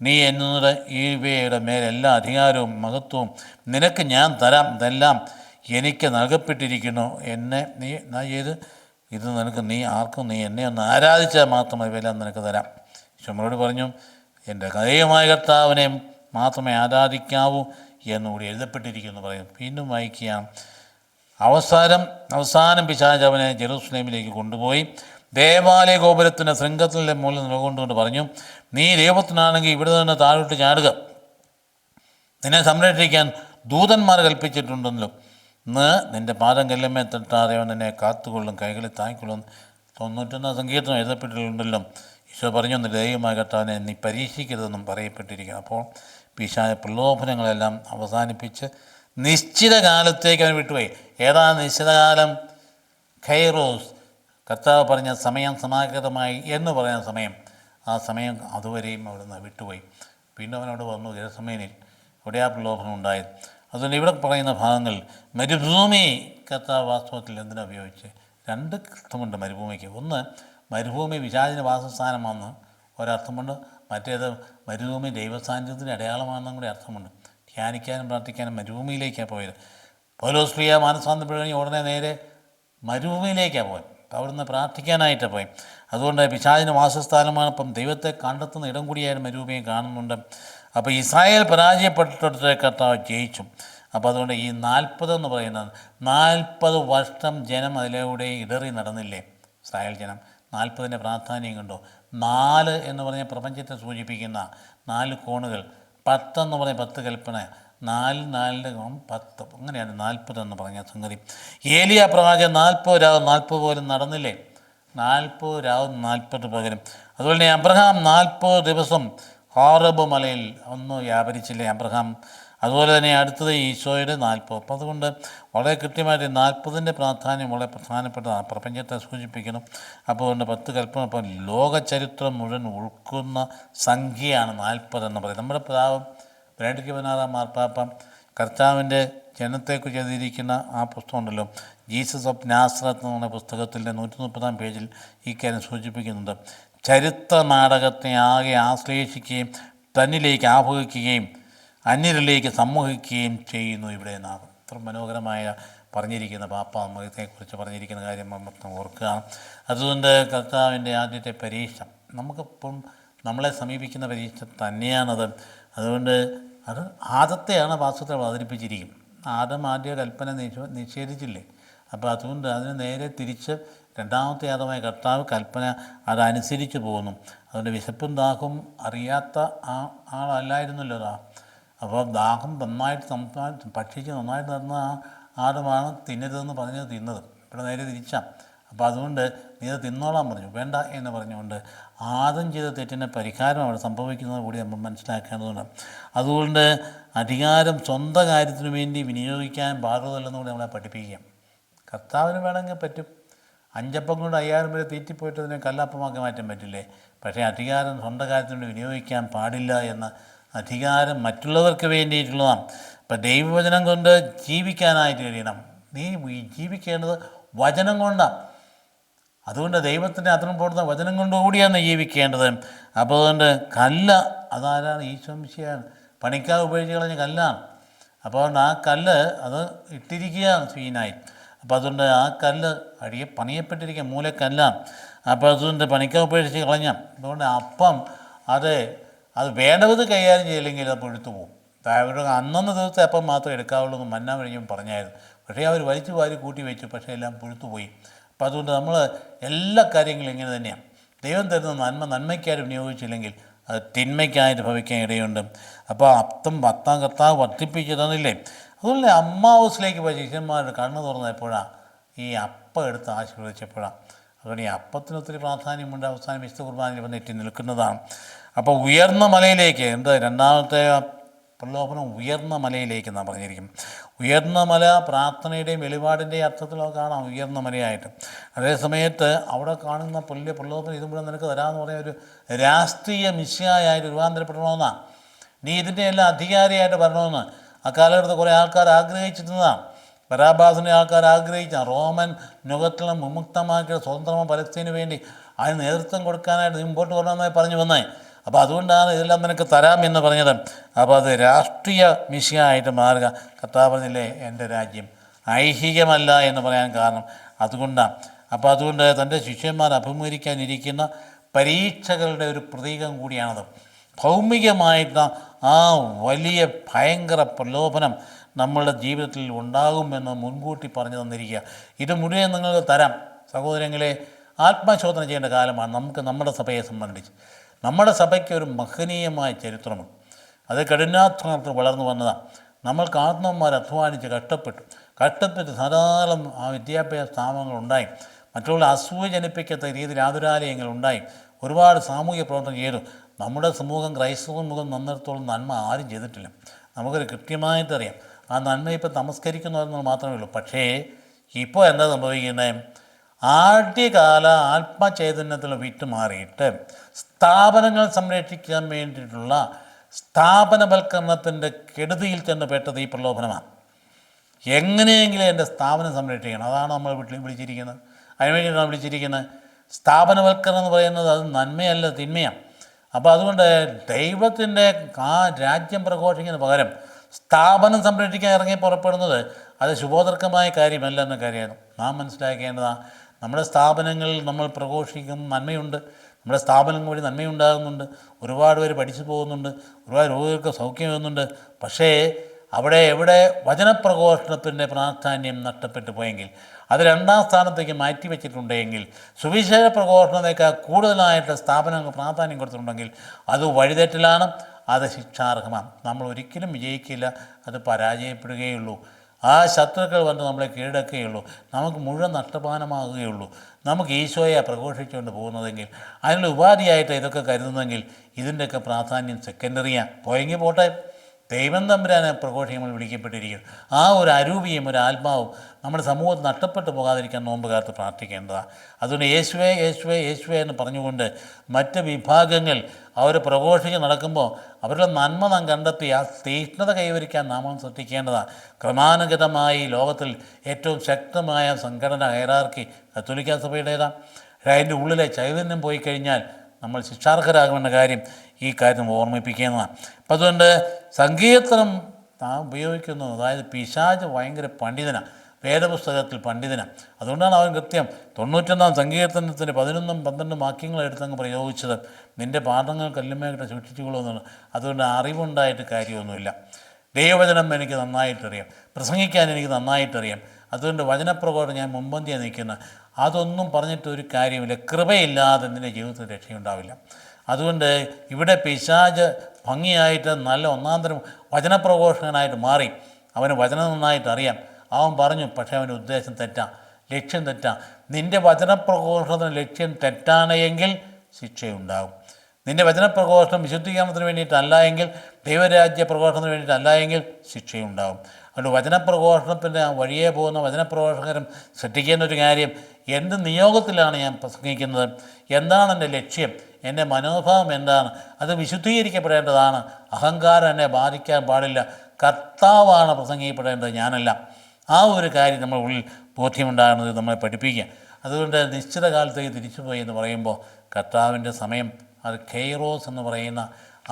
നീ എന്നത് ഇവയുടെ മേലെല്ലാ അധികാരവും മഹത്വവും നിനക്ക് ഞാൻ തരാം, ഇതെല്ലാം എനിക്ക് നൽകപ്പെട്ടിരിക്കുന്നു. എന്നെ നീ ചെയ്ത് ഇത് നിനക്ക് ആർക്കും നീ എന്നെ ഒന്ന് ആരാധിച്ചാൽ മാത്രമേ ഇവയെല്ലാം നിനക്ക് തരാം. ഈശോയോട് പറഞ്ഞു, എൻ്റെ ദൈവമായ കർത്താവിനെ മാത്രമേ ആരാധിക്കാവൂ എന്നുകൂടി എഴുതപ്പെട്ടിരിക്കുന്നു പറയും. വീണ്ടും വായിക്കുകയാണ്. അവസാനം പിശാച് അവനെ ജെറൂസലേമിലേക്ക് കൊണ്ടുപോയി ദേവാലയ ഗോപുരത്തിൻ്റെ ശൃംഗത്തിൻ്റെ മുകളിൽ നിലകൊണ്ടുകൊണ്ട് പറഞ്ഞു, നീ ദൈവത്തിനാണെങ്കിൽ ഇവിടെ നിന്ന് താഴോട്ട് ചാടുക, നിന്നെ സംരക്ഷിക്കാൻ ദൂതന്മാർ കൽപ്പിച്ചിട്ടുണ്ടല്ലോ, നിൻ്റെ പാദം കല്ലുമേ തട്ടാതെ അവൻ നിന്നെ കാത്തുകൊള്ളും, കൈകളിൽ താങ്ങിക്കൊള്ളും. 91 സങ്കീർത്തനം എഴുതപ്പെട്ടിട്ടുണ്ടല്ലോ. ഈശോ പറഞ്ഞു, നിന്റെ ദൈവമായ കർത്താവിനെ നീ പരീക്ഷിക്കരുതെന്നും പറയപ്പെട്ടിരിക്കുന്നു. അപ്പോൾ പിശാച് പ്രലോഭനങ്ങളെല്ലാം അവസാനിപ്പിച്ച് നിശ്ചിത കാലത്തേക്ക് അവൻ വിട്ടുപോയി. ഏതാണ് നിശ്ചിതകാലം? ഖൈറോസ്, കർത്താവ് പറഞ്ഞ സമയം സമാഗതമായി എന്ന് പറയുന്ന സമയം. ആ സമയം അതുവരെയും അവിടുന്ന് വിട്ടുപോയി. പിന്നെ അവനോട് വന്നു ഗെത്സമേനിൽ, അവിടെ ആ പ്രലോഭനം ഉണ്ടായത്. അതുകൊണ്ട് ഇവിടെ പറയുന്ന ഭാഗങ്ങൾ മരുഭൂമി കർത്താവ് വാസ്തവത്തിൽ എന്തിനാണ് ഉപയോഗിച്ച്? 2 അർത്ഥമുണ്ട് മരുഭൂമിക്ക്. ഒന്ന്, മരുഭൂമി പിശാചിൻ്റെ വാസസ്ഥാനമാണെന്ന് ഒരർത്ഥമുണ്ട്. മറ്റേത് മരുഭൂമി ദൈവസാന്നിധ്യത്തിൻ്റെ അടയാളമാണെന്നും കൂടി അർത്ഥമുണ്ട്. ധ്യാനിക്കാനും പ്രാർത്ഥിക്കാനും മരുഭൂമിയിലേക്കാണ് പോയത്. പൗലോസ്ലീഹ മാനസാന്തരപ്പെട്ട് ഉടനെ നേരെ മരുഭൂമിയിലേക്കാണ് പോയത്. അവിടുന്ന് പ്രാർത്ഥിക്കാനായിട്ടാണ് പോയി. അതുകൊണ്ട് പിശാചിൻ്റെ വാസസ്ഥാനമാണ്. ഇപ്പം ദൈവത്തെ കണ്ടെത്തുന്ന ഇടം കൂടിയായിരുന്നു മരുഭൂമിയെ കാണുന്നുണ്ട്. അപ്പോൾ ഇസ്രായേൽ പരാജയപ്പെട്ടിടത്ത് കർത്താവ് ജയിച്ചു. അപ്പോൾ അതുകൊണ്ട് ഈ 40 എന്ന് പറയുന്നത് 40 വർഷം ജനം അതിലൂടെ ഇടറി നടന്നില്ലേ ഇസ്രായേൽ ജനം. 40ൻ്റെ പ്രാധാന്യം കണ്ടോ? 4 എന്ന് പറഞ്ഞ പ്രപഞ്ചത്തെ സൂചിപ്പിക്കുന്ന 4 കോണുകൾ, 10 എന്ന് പറഞ്ഞ 10 കൽപ്പന, 4 4 10, അങ്ങനെയാണ് 40 എന്ന് പറഞ്ഞ സംഗതി. ഏലിയ പ്രവാചകൻ 40 രാവും 40 പോലും നടന്നില്ലേ? 40 രാവും 40 പകലും. അതുപോലെ തന്നെ അബ്രഹാം 40 ദിവസം ഹോറബ് മലയിൽ ഒന്നും വ്യാപരിച്ചില്ലേ അബ്രഹാം. അതുപോലെ തന്നെ അടുത്തത് ഈശോയുടെ 40. അപ്പം അതുകൊണ്ട് വളരെ കൃത്യമായിട്ട് 40ൻ്റെ പ്രാധാന്യം വളരെ പ്രധാനപ്പെട്ടതാണ്, പ്രപഞ്ചത്തെ സൂചിപ്പിക്കുന്നു. അപ്പോൾ അതുകൊണ്ട് 10 കൽപ്പന ഇപ്പം ലോക ചരിത്രം മുഴുവൻ ഉൾക്കുന്ന സംഖ്യയാണ് 40 എന്ന് പറയുന്നത്. നമ്മുടെ പിതാവ് ബെനഡിക്ട് 16 മാർപ്പാപ്പ കർത്താവിൻ്റെ ജനത്തെക്കുറിച്ച് എഴുതിയിരിക്കുന്ന ആ പുസ്തകം ഉണ്ടല്ലോ, ജീസസ് ഓഫ് നാസറത്ത് എന്ന പുസ്തകത്തിൻ്റെ 130-ാം പേജിൽ ഈ കാര്യം സൂചിപ്പിക്കുന്നുണ്ട്. ചരിത്ര നാടകത്തെ ആകെ ആശ്ലേഷിക്കുകയും തന്നിലേക്ക് ആഭ്രമിക്കുകയും അന്യരിലേക്ക് സമ്മോഹിക്കുകയും ചെയ്യുന്നു ഇവിടെ എന്നാണ് അത്ര മനോഹരമായ പറഞ്ഞിരിക്കുന്ന പാപ്പ മതത്തെക്കുറിച്ച് പറഞ്ഞിരിക്കുന്ന കാര്യം മൊത്തം ഓർക്കുക. അതുകൊണ്ട് കർത്താവിൻ്റെ ആദ്യത്തെ പരീക്ഷ നമുക്കിപ്പം നമ്മളെ സമീപിക്കുന്ന പരീക്ഷ തന്നെയാണത്. അതുകൊണ്ട് അത് ആദത്തെയാണ് വാസ്തവത്തിൽ അവതരിപ്പിച്ചിരിക്കുന്നത്. ആദം ആദ്യ കൽപ്പന നിഷേധിച്ചില്ലേ? അപ്പോൾ അതുകൊണ്ട് അതിന് നേരെ തിരിച്ച് രണ്ടാമത്തെ ആദമായ കർത്താവ് കൽപ്പന അതനുസരിച്ച് പോകുന്നു. അതുകൊണ്ട് വിശപ്പും ദാഹവും അറിയാത്ത ആ ആളല്ലായിരുന്നല്ലോ അതാ. അപ്പോൾ ദാഹം നന്നായിട്ട് ഭക്ഷിച്ച് നന്നായിട്ട് തന്ന ആദമാണ് തിന്നരുതെന്ന് പറഞ്ഞത് തിന്നത്. ഇവിടെ നേരെ തിരിച്ചാം. അപ്പോൾ അതുകൊണ്ട് നീ അത് തിന്നോളാൻ പറഞ്ഞു, വേണ്ട എന്ന് പറഞ്ഞുകൊണ്ട് ആദം ചെയ്ത തെറ്റിൻ്റെ പരിഹാരം അവിടെ സംഭവിക്കുന്നത് കൂടി നമ്മൾ മനസ്സിലാക്കേണ്ടതുണ്ട്. അതുകൊണ്ട് അധികാരം സ്വന്തം കാര്യത്തിന് വേണ്ടി വിനിയോഗിക്കാൻ പാടുള്ളതെന്ന് കൂടി നമ്മളെ പഠിപ്പിക്കാം. കർത്താവിന് വേണമെങ്കിൽ പറ്റും. 5 അപ്പം കൊണ്ട് 5000 പേരെ തീറ്റിപ്പോയിട്ട് അതിനെ കല്ലപ്പമാക്കി മാറ്റാൻ പറ്റില്ലേ? പക്ഷേ അധികാരം സ്വന്തം കാര്യത്തിന് വേണ്ടി വിനിയോഗിക്കാൻ പാടില്ല എന്ന അധികാരം മറ്റുള്ളവർക്ക് വേണ്ടിയിട്ടുള്ളതാണ്. അപ്പം ദൈവവചനം കൊണ്ട് ജീവിക്കാനായിട്ട് കഴിയണം. നീ ജീവിക്കേണ്ടത് വചനം കൊണ്ടാണ്. അതുകൊണ്ട് ദൈവത്തിൻ്റെ അതിനും പോകുന്ന വചനം കൊണ്ടുകൂടിയാണ് ജീവിക്കേണ്ടത്. അപ്പോൾ അതുകൊണ്ട് കല്ല് അതാരാണ്? ഈശോ മിശിഹായാണ്. പണിക്കാർ ഉപയോഗിച്ച് കളഞ്ഞ കല്ലാണ്. അപ്പോൾ അതുകൊണ്ട് ആ കല്ല് അത് ഇട്ടിരിക്കുകയാണ് സീനായി. അപ്പോൾ അതുകൊണ്ട് ആ കല്ല് പണിയപ്പെട്ടിരിക്കുക മൂലക്കല്ലാണ്. അപ്പോൾ അതുകൊണ്ട് പണിക്കാർ ഉപയോഗിച്ച് കളഞ്ഞ. അതുകൊണ്ട് അപ്പം അത് വേണ്ടത് കൈകാര്യം ചെയ്യില്ലെങ്കിൽ അത് പൊഴുത്തു പോകും. അന്നന്ന് ദിവസത്തെ അപ്പം മാത്രമേ എടുക്കാവുള്ളൂ എന്ന് മന്ന കഴിഞ്ഞും പറഞ്ഞായിരുന്നു. പക്ഷേ അവർ വലിച്ചു വാരി കൂട്ടി വെച്ചു, പക്ഷേ എല്ലാം പുഴുത്തുപോയി. അപ്പോൾ അതുകൊണ്ട് നമ്മൾ എല്ലാ കാര്യങ്ങളും ഇങ്ങനെ തന്നെയാണ്. ദൈവം തരുന്ന നന്മ നന്മയ്ക്കായിട്ട് വിനിയോഗിച്ചില്ലെങ്കിൽ അത് തിന്മയ്ക്കായിട്ട് ഭവിക്കാൻ ഇടയുണ്ട്. അപ്പോൾ പത്താം കർത്താവ് വർദ്ധിപ്പിച്ച് തന്നില്ലേ? അതുപോലെ അമ്മാവസിലേക്ക് പോയ ശിഷ്യന്മാരുടെ കണ്ണ് തുറന്നപ്പോഴാണ് ഈ അപ്പം എടുത്ത് ആശീർവദിച്ചപ്പോഴാണ്. അതുകൊണ്ട് ഈ അപ്പത്തിന് ഒത്തിരി പ്രാധാന്യമുണ്ട്. അവസാനം വിശുദ്ധ കുർബാനയിൽ വന്ന് എത്തി നിൽക്കുന്നതാണ്. അപ്പോൾ ഉയർന്ന മലയിലേക്ക്, രണ്ടാമത്തെ പ്രലോഭനം ഉയർന്ന മലയിലേക്ക് എന്നാണ് പറഞ്ഞിരിക്കുന്നത്. ഉയർന്ന മല പ്രാർത്ഥനയുടെയും വെളിപാടിൻ്റെയും അർത്ഥത്തിലൊക്കെ കാണാം ഉയർന്ന മലയായിട്ട്. അതേ സമയത്ത് അവിടെ കാണുന്ന പ്രലോഭനം ഇതും കൂടെ നിനക്ക് തരാമെന്ന് പറഞ്ഞ ഒരു രാഷ്ട്രീയ മിശ്യായിട്ട് രൂപാന്തരപ്പെടണമെന്നാണ്. നീ ഇതിൻ്റെ എല്ലാം അധികാരിയായിട്ട് വരണമെന്ന് അക്കാലഘട്ടത്തിൽ കുറേ ആൾക്കാർ ആഗ്രഹിച്ചിരുന്നതാണ്. ബരാബാസിനെ ആൾക്കാർ ആഗ്രഹിച്ചാൽ റോമൻ നുഖത്തിൽ നിന്ന് വിമുക്തമാക്കിയ സ്വതന്ത്രമായ പലസ്തീന് വേണ്ടി അതിന് നേതൃത്വം കൊടുക്കാനായിട്ട് മുമ്പോട്ട് വരണമെന്നായി പറഞ്ഞു വന്നേ. അപ്പോൾ അതുകൊണ്ടാണ് ഇതെല്ലാം നിനക്ക് തരാം എന്ന് പറഞ്ഞത്. അപ്പോൾ അത് രാഷ്ട്രീയ മിശ്യായിട്ട് മാറുക. കർത്താവ് പറഞ്ഞില്ലേ, എൻ്റെ രാജ്യം ഐഹികമല്ല എന്ന് പറയാൻ കാരണം അതുകൊണ്ടാണ്. അപ്പോൾ അതുകൊണ്ട് തൻ്റെ ശിഷ്യന്മാർ അഭിമുഖീകരിക്കാനിരിക്കുന്ന പരീക്ഷകളുടെ ഒരു പ്രതീകം കൂടിയാണത്. ഭൗമികമായിട്ട് ആ വലിയ ഭയങ്കര പ്രലോഭനം നമ്മളുടെ ജീവിതത്തിൽ ഉണ്ടാകുമെന്ന് മുൻകൂട്ടി പറഞ്ഞു തന്നിരിക്കുക. ഇത് മുഴുവൻ നിങ്ങൾക്ക് തരാം. സഹോദരങ്ങളെ, ആത്മശോധന ചെയ്യേണ്ട കാലമാണ് നമുക്ക്. നമ്മുടെ സഭയെ സംബന്ധിച്ച് നമ്മുടെ സഭയ്ക്ക് ഒരു മഹനീയമായ ചരിത്രമുണ്ട്. അത് കഠിനാധ്വാനത്തിൽ വളർന്നു വന്നതാണ്. നമ്മൾ കാരണവന്മാർ അധ്വാനിച്ച് കഷ്ടപ്പെട്ട് ധാരാളം ആ വിദ്യാഭ്യാസ സ്ഥാപനങ്ങളുണ്ടായി. മറ്റുള്ള അസൂയ ജനിപ്പിക്കത്ത രീതിയിൽ ആതുരാലയങ്ങളുണ്ടായി. ഒരുപാട് സാമൂഹിക പ്രവർത്തനം ചെയ്തു. നമ്മുടെ സമൂഹം, ക്രൈസ്തവ സമൂഹം നന്നിടത്തോളം നന്മ ആരും ചെയ്തിട്ടില്ല. നമുക്കൊരു കൃത്യമായിട്ടറിയാം. ആ നന്മ ഇപ്പോൾ തമസ്കരിക്കുന്നതെന്ന് മാത്രമേ ഉള്ളൂ. പക്ഷേ ഇപ്പോൾ എന്താ സംഭവിക്കുന്നത്? ആദ്യകാല ആത്മചൈതന്യത്തിൽ വിട്ടുമാറിയിട്ട് സ്ഥാപനങ്ങൾ സംരക്ഷിക്കാൻ വേണ്ടിയിട്ടുള്ള സ്ഥാപനവൽക്കരണത്തിൻ്റെ കെടുതിയിൽ ചെന്ന് പെട്ടത് ഈ പ്രലോഭനമാണ്. എങ്ങനെയെങ്കിലും എൻ്റെ സ്ഥാപനം സംരക്ഷിക്കണം, അതാണ് നമ്മൾ വിളിച്ചിരിക്കുന്നത്. അതിനുവേണ്ടിയിട്ടാണ് വിളിച്ചിരിക്കുന്നത്. സ്ഥാപനവൽക്കരണം എന്ന് പറയുന്നത് അത് നന്മയല്ല, തിന്മയാണ്. അപ്പോൾ അതുകൊണ്ട് ദൈവത്തിൻ്റെ ആ രാജ്യം പ്രഘോഷിക്കുന്നതിന് പകരം സ്ഥാപനം സംരക്ഷിക്കാൻ ഇറങ്ങി പുറപ്പെടുന്നത് അത് ശുഭോദർക്കമായ കാര്യമല്ല എന്ന കാര്യമാണ് നാം മനസ്സിലാക്കേണ്ടതാണ്. നമ്മുടെ സ്ഥാപനങ്ങളിൽ നമ്മൾ പ്രഘോഷിക്കും നന്മയുണ്ട്. നമ്മുടെ സ്ഥാപനം വഴി നന്മയുണ്ടാകുന്നുണ്ട്. ഒരുപാട് പേര് പഠിച്ചു പോകുന്നുണ്ട്. ഒരുപാട് രോഗികൾക്ക് സൗഖ്യം വരുന്നുണ്ട്. പക്ഷേ എവിടെ വചനപ്രഘോഷണത്തിൻ്റെ പ്രാധാന്യം നഷ്ടപ്പെട്ടു പോയെങ്കിൽ, അത് രണ്ടാം സ്ഥാനത്തേക്ക് മാറ്റിവെച്ചിട്ടുണ്ടെങ്കിൽ, സുവിശേഷ പ്രഘോഷണത്തേക്കാൾ കൂടുതലായിട്ട് സ്ഥാപനങ്ങൾ പ്രാധാന്യം കൊടുത്തിട്ടുണ്ടെങ്കിൽ അത് വഴിതെറ്റലാണ്, അത് ശിക്ഷാർഹമാണ്. നമ്മൾ ഒരിക്കലും വിജയിക്കില്ല, അത് പരാജയപ്പെടുകയുള്ളൂ. ആ ശത്രുക്കൾ വന്ന് നമ്മളെ കീഴടക്കുകയുള്ളൂ. നമുക്ക് മുഴുവൻ നഷ്ടപാനമാകുകയുള്ളൂ. നമുക്ക് ഈശോയെ പ്രഘോഷിച്ചുകൊണ്ട് പോകുന്നതെങ്കിൽ, അതിനുള്ള ഉപാധിയായിട്ട് ഇതൊക്കെ കരുതുന്നെങ്കിൽ ഇതിൻ്റെയൊക്കെ പ്രാധാന്യം സെക്കൻഡറിയാണ്. പോയെങ്കിൽ പോട്ടെ, ദൈവം തമ്പുരാനെ പ്രഘോഷിക്കാൻ വിളിക്കപ്പെട്ടിരിക്കുന്നു. ആ ഒരു അരൂപിയും ഒരു ആത്മാവും നമ്മുടെ സമൂഹത്തിൽ നഷ്ടപ്പെട്ടു പോകാതിരിക്കാൻ നോമ്പ് കാലത്ത് പ്രാർത്ഥിക്കേണ്ടതാണ്. അതുകൊണ്ട് യേശുവേ യേശുവേ യേശുവേ എന്ന് പറഞ്ഞുകൊണ്ട് മറ്റ് വിഭാഗങ്ങൾ അവർ പ്രഘോഷിച്ച് നടക്കുമ്പോൾ അവരുടെ നന്മ നാം കണ്ടെത്തി ആ തീഷ്ണത കൈവരിക്കാൻ നാമം ശ്രദ്ധിക്കേണ്ടതാണ്. ക്രമാനുഗതമായി ലോകത്തിൽ ഏറ്റവും ശക്തമായ സംഘടന ഹൈറാർക്കി കത്തോലിക്കാ സഭയുടേതാണ്. അതിൻ്റെ ഉള്ളിലെ ചൈതന്യം പോയി കഴിഞ്ഞാൽ നമ്മൾ ശിക്ഷാർഹരാകുമെന്ന കാര്യം ഈ കാര്യം ഓർമ്മിപ്പിക്കുന്നതാണ്. അപ്പം അതുകൊണ്ട് സങ്കീർത്തനം നാം ഉപയോഗിക്കുന്നു. അതായത് പിശാച് ഭയങ്കര പണ്ഡിതനാണ്, വേദപുസ്തകത്തിൽ പണ്ഡിതനാണ്. അതുകൊണ്ടാണ് അവൻ കൃത്യം 91 സങ്കീർത്തനത്തിൻ്റെ 11, 12 വാക്യങ്ങൾ എടുത്തങ്ങ് പ്രയോഗിച്ചത്. നിൻ്റെ പാദങ്ങൾ കല്ലുമേക്കിട്ട് സൂക്ഷിച്ചുകൊള്ളുമെന്നാണ്. അതുകൊണ്ട് അറിവുണ്ടായിട്ട് കാര്യമൊന്നുമില്ല. ദൈവവചനം എനിക്ക് നന്നായിട്ടറിയാം, പ്രസംഗിക്കാൻ എനിക്ക് നന്നായിട്ടറിയാം. അതുകൊണ്ട് വചനപ്രകാരം ഞാൻ മുൻപന്തിയെ നിൽക്കുന്ന അതൊന്നും പറഞ്ഞിട്ടൊരു കാര്യമില്ല. കൃപയില്ലാതെ നിൻ്റെ ജീവിതത്തിൽ രക്ഷയുണ്ടാവില്ല. അതുകൊണ്ട് ഇവിടെ പിശാച് ഭംഗിയായിട്ട് നല്ല ഒന്നാന്തരം വചനപ്രഘോഷകനായിട്ട് മാറി. അവന് വചനം നന്നായിട്ട് അറിയാം. അവൻ പറഞ്ഞു, പക്ഷേ അവൻ്റെ ഉദ്ദേശം തെറ്റാം, ലക്ഷ്യം തെറ്റാം. നിൻ്റെ വചനപ്രഘോഷണത്തിന് ലക്ഷ്യം തെറ്റാണ് എങ്കിൽ ശിക്ഷയുണ്ടാകും. നിൻ്റെ വചനപ്രഘോഷണം വിശുദ്ധീകരണത്തിന് വേണ്ടിയിട്ടല്ല എങ്കിൽ, ദൈവരാജ്യ പ്രഘോഷണത്തിന് വേണ്ടിയിട്ടല്ല എങ്കിൽ ശിക്ഷയുണ്ടാകും. അതുകൊണ്ട് വചനപ്രഘോഷണത്തിൻ്റെ വഴിയെ പോകുന്ന വചനപ്രഘോഷകരും ശ്രദ്ധിക്കേണ്ട ഒരു കാര്യം, എന്ത് നിയോഗത്തിലാണ് ഞാൻ പ്രസംഗിക്കുന്നത്, എന്താണ് എൻ്റെ ലക്ഷ്യം, എൻ്റെ മനോഭാവം എന്താണ്, അത് വിശുദ്ധീകരിക്കപ്പെടേണ്ടതാണ്. അഹങ്കാരം എന്നെ ബാധിക്കാൻ പാടില്ല. കർത്താവാണ് പ്രസംഗിക്കപ്പെടേണ്ടത്, ഞാനല്ല. ആ ഒരു കാര്യം നമ്മൾ ഉള്ളിൽ ബോധ്യമുണ്ടാകുന്നത് നമ്മളെ പഠിപ്പിക്കുക. അതുകൊണ്ട് നിശ്ചിത കാലത്തേക്ക് തിരിച്ചുപോയി എന്ന് പറയുമ്പോൾ കർത്താവിൻ്റെ സമയം അത് കെയ്റോസ് എന്ന് പറയുന്ന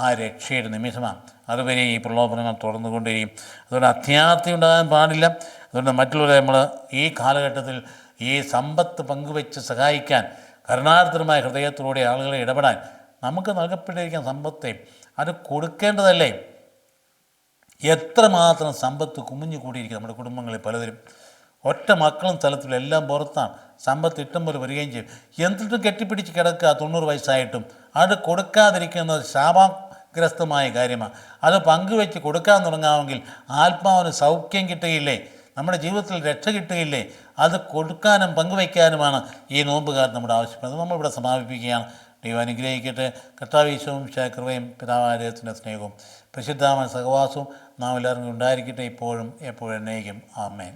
ആ രക്ഷയുടെ നിമിഷമാണ്. അതുവരെ ഈ പ്രലോഭനങ്ങൾ തുടർന്നുകൊണ്ടിരിക്കും. അതുകൊണ്ട് അത്യാർത്ഥി ഉണ്ടാകാൻ പാടില്ല. അതുകൊണ്ട് മറ്റുള്ളവരെ നമ്മൾ ഈ കാലഘട്ടത്തിൽ ഈ സമ്പത്ത് പങ്കുവെച്ച് സഹായിക്കാൻ കരുണാർദ്രമായ ഹൃദയത്തിലൂടെ ആളുകളെ ഇടപെടാൻ നമുക്ക് നൽകപ്പെട്ടിരിക്കുന്ന സമ്പത്തെ അത് കൊടുക്കേണ്ടതല്ലേ? എത്രമാത്രം സമ്പത്ത് കുമിഞ്ഞു കൂടിയിരിക്കും നമ്മുടെ കുടുംബങ്ങളിൽ പലതിലും. ഒറ്റ മക്കളും സ്ഥലത്തിലും എല്ലാം പുറത്താണ്. സമ്പത്ത് ഇഷ്ടം പോലെ വരികയും ചെയ്യും. എന്നിട്ടും കെട്ടിപ്പിടിച്ച് കിടക്കുക 90 വയസ്സായിട്ടും. അത് കൊടുക്കാതിരിക്കുന്നത് ശാപഗ്രസ്തമായ കാര്യമാണ്. അത് പങ്കുവെച്ച് കൊടുക്കാൻ തുടങ്ങാമെങ്കിൽ ആത്മാവിന് സൗഖ്യം കിട്ടുകയില്ലേ? നമ്മുടെ ജീവിതത്തിൽ രക്ഷ കിട്ടുകയില്ലേ? അത് കൊടുക്കാനും പങ്കുവയ്ക്കാനുമാണ് ഈ നോമ്പുകാർ നമ്മുടെ ആവശ്യപ്പെടുന്നത്. നമ്മളിവിടെ സമാപിപ്പിക്കുകയാണ്. ദൈവം അനുഗ്രഹിക്കട്ടെ. കർത്താവ് ഈശോയും കൃപയും പിതാവായ ദൈവത്തിൻ്റെ സ്നേഹവും പരിശുദ്ധമായ സഹവാസവും നാം എല്ലാവർക്കും ഉണ്ടായിരിക്കട്ടെ, ഇപ്പോഴും എപ്പോഴും എന്നേക്കും. ആമേൻ.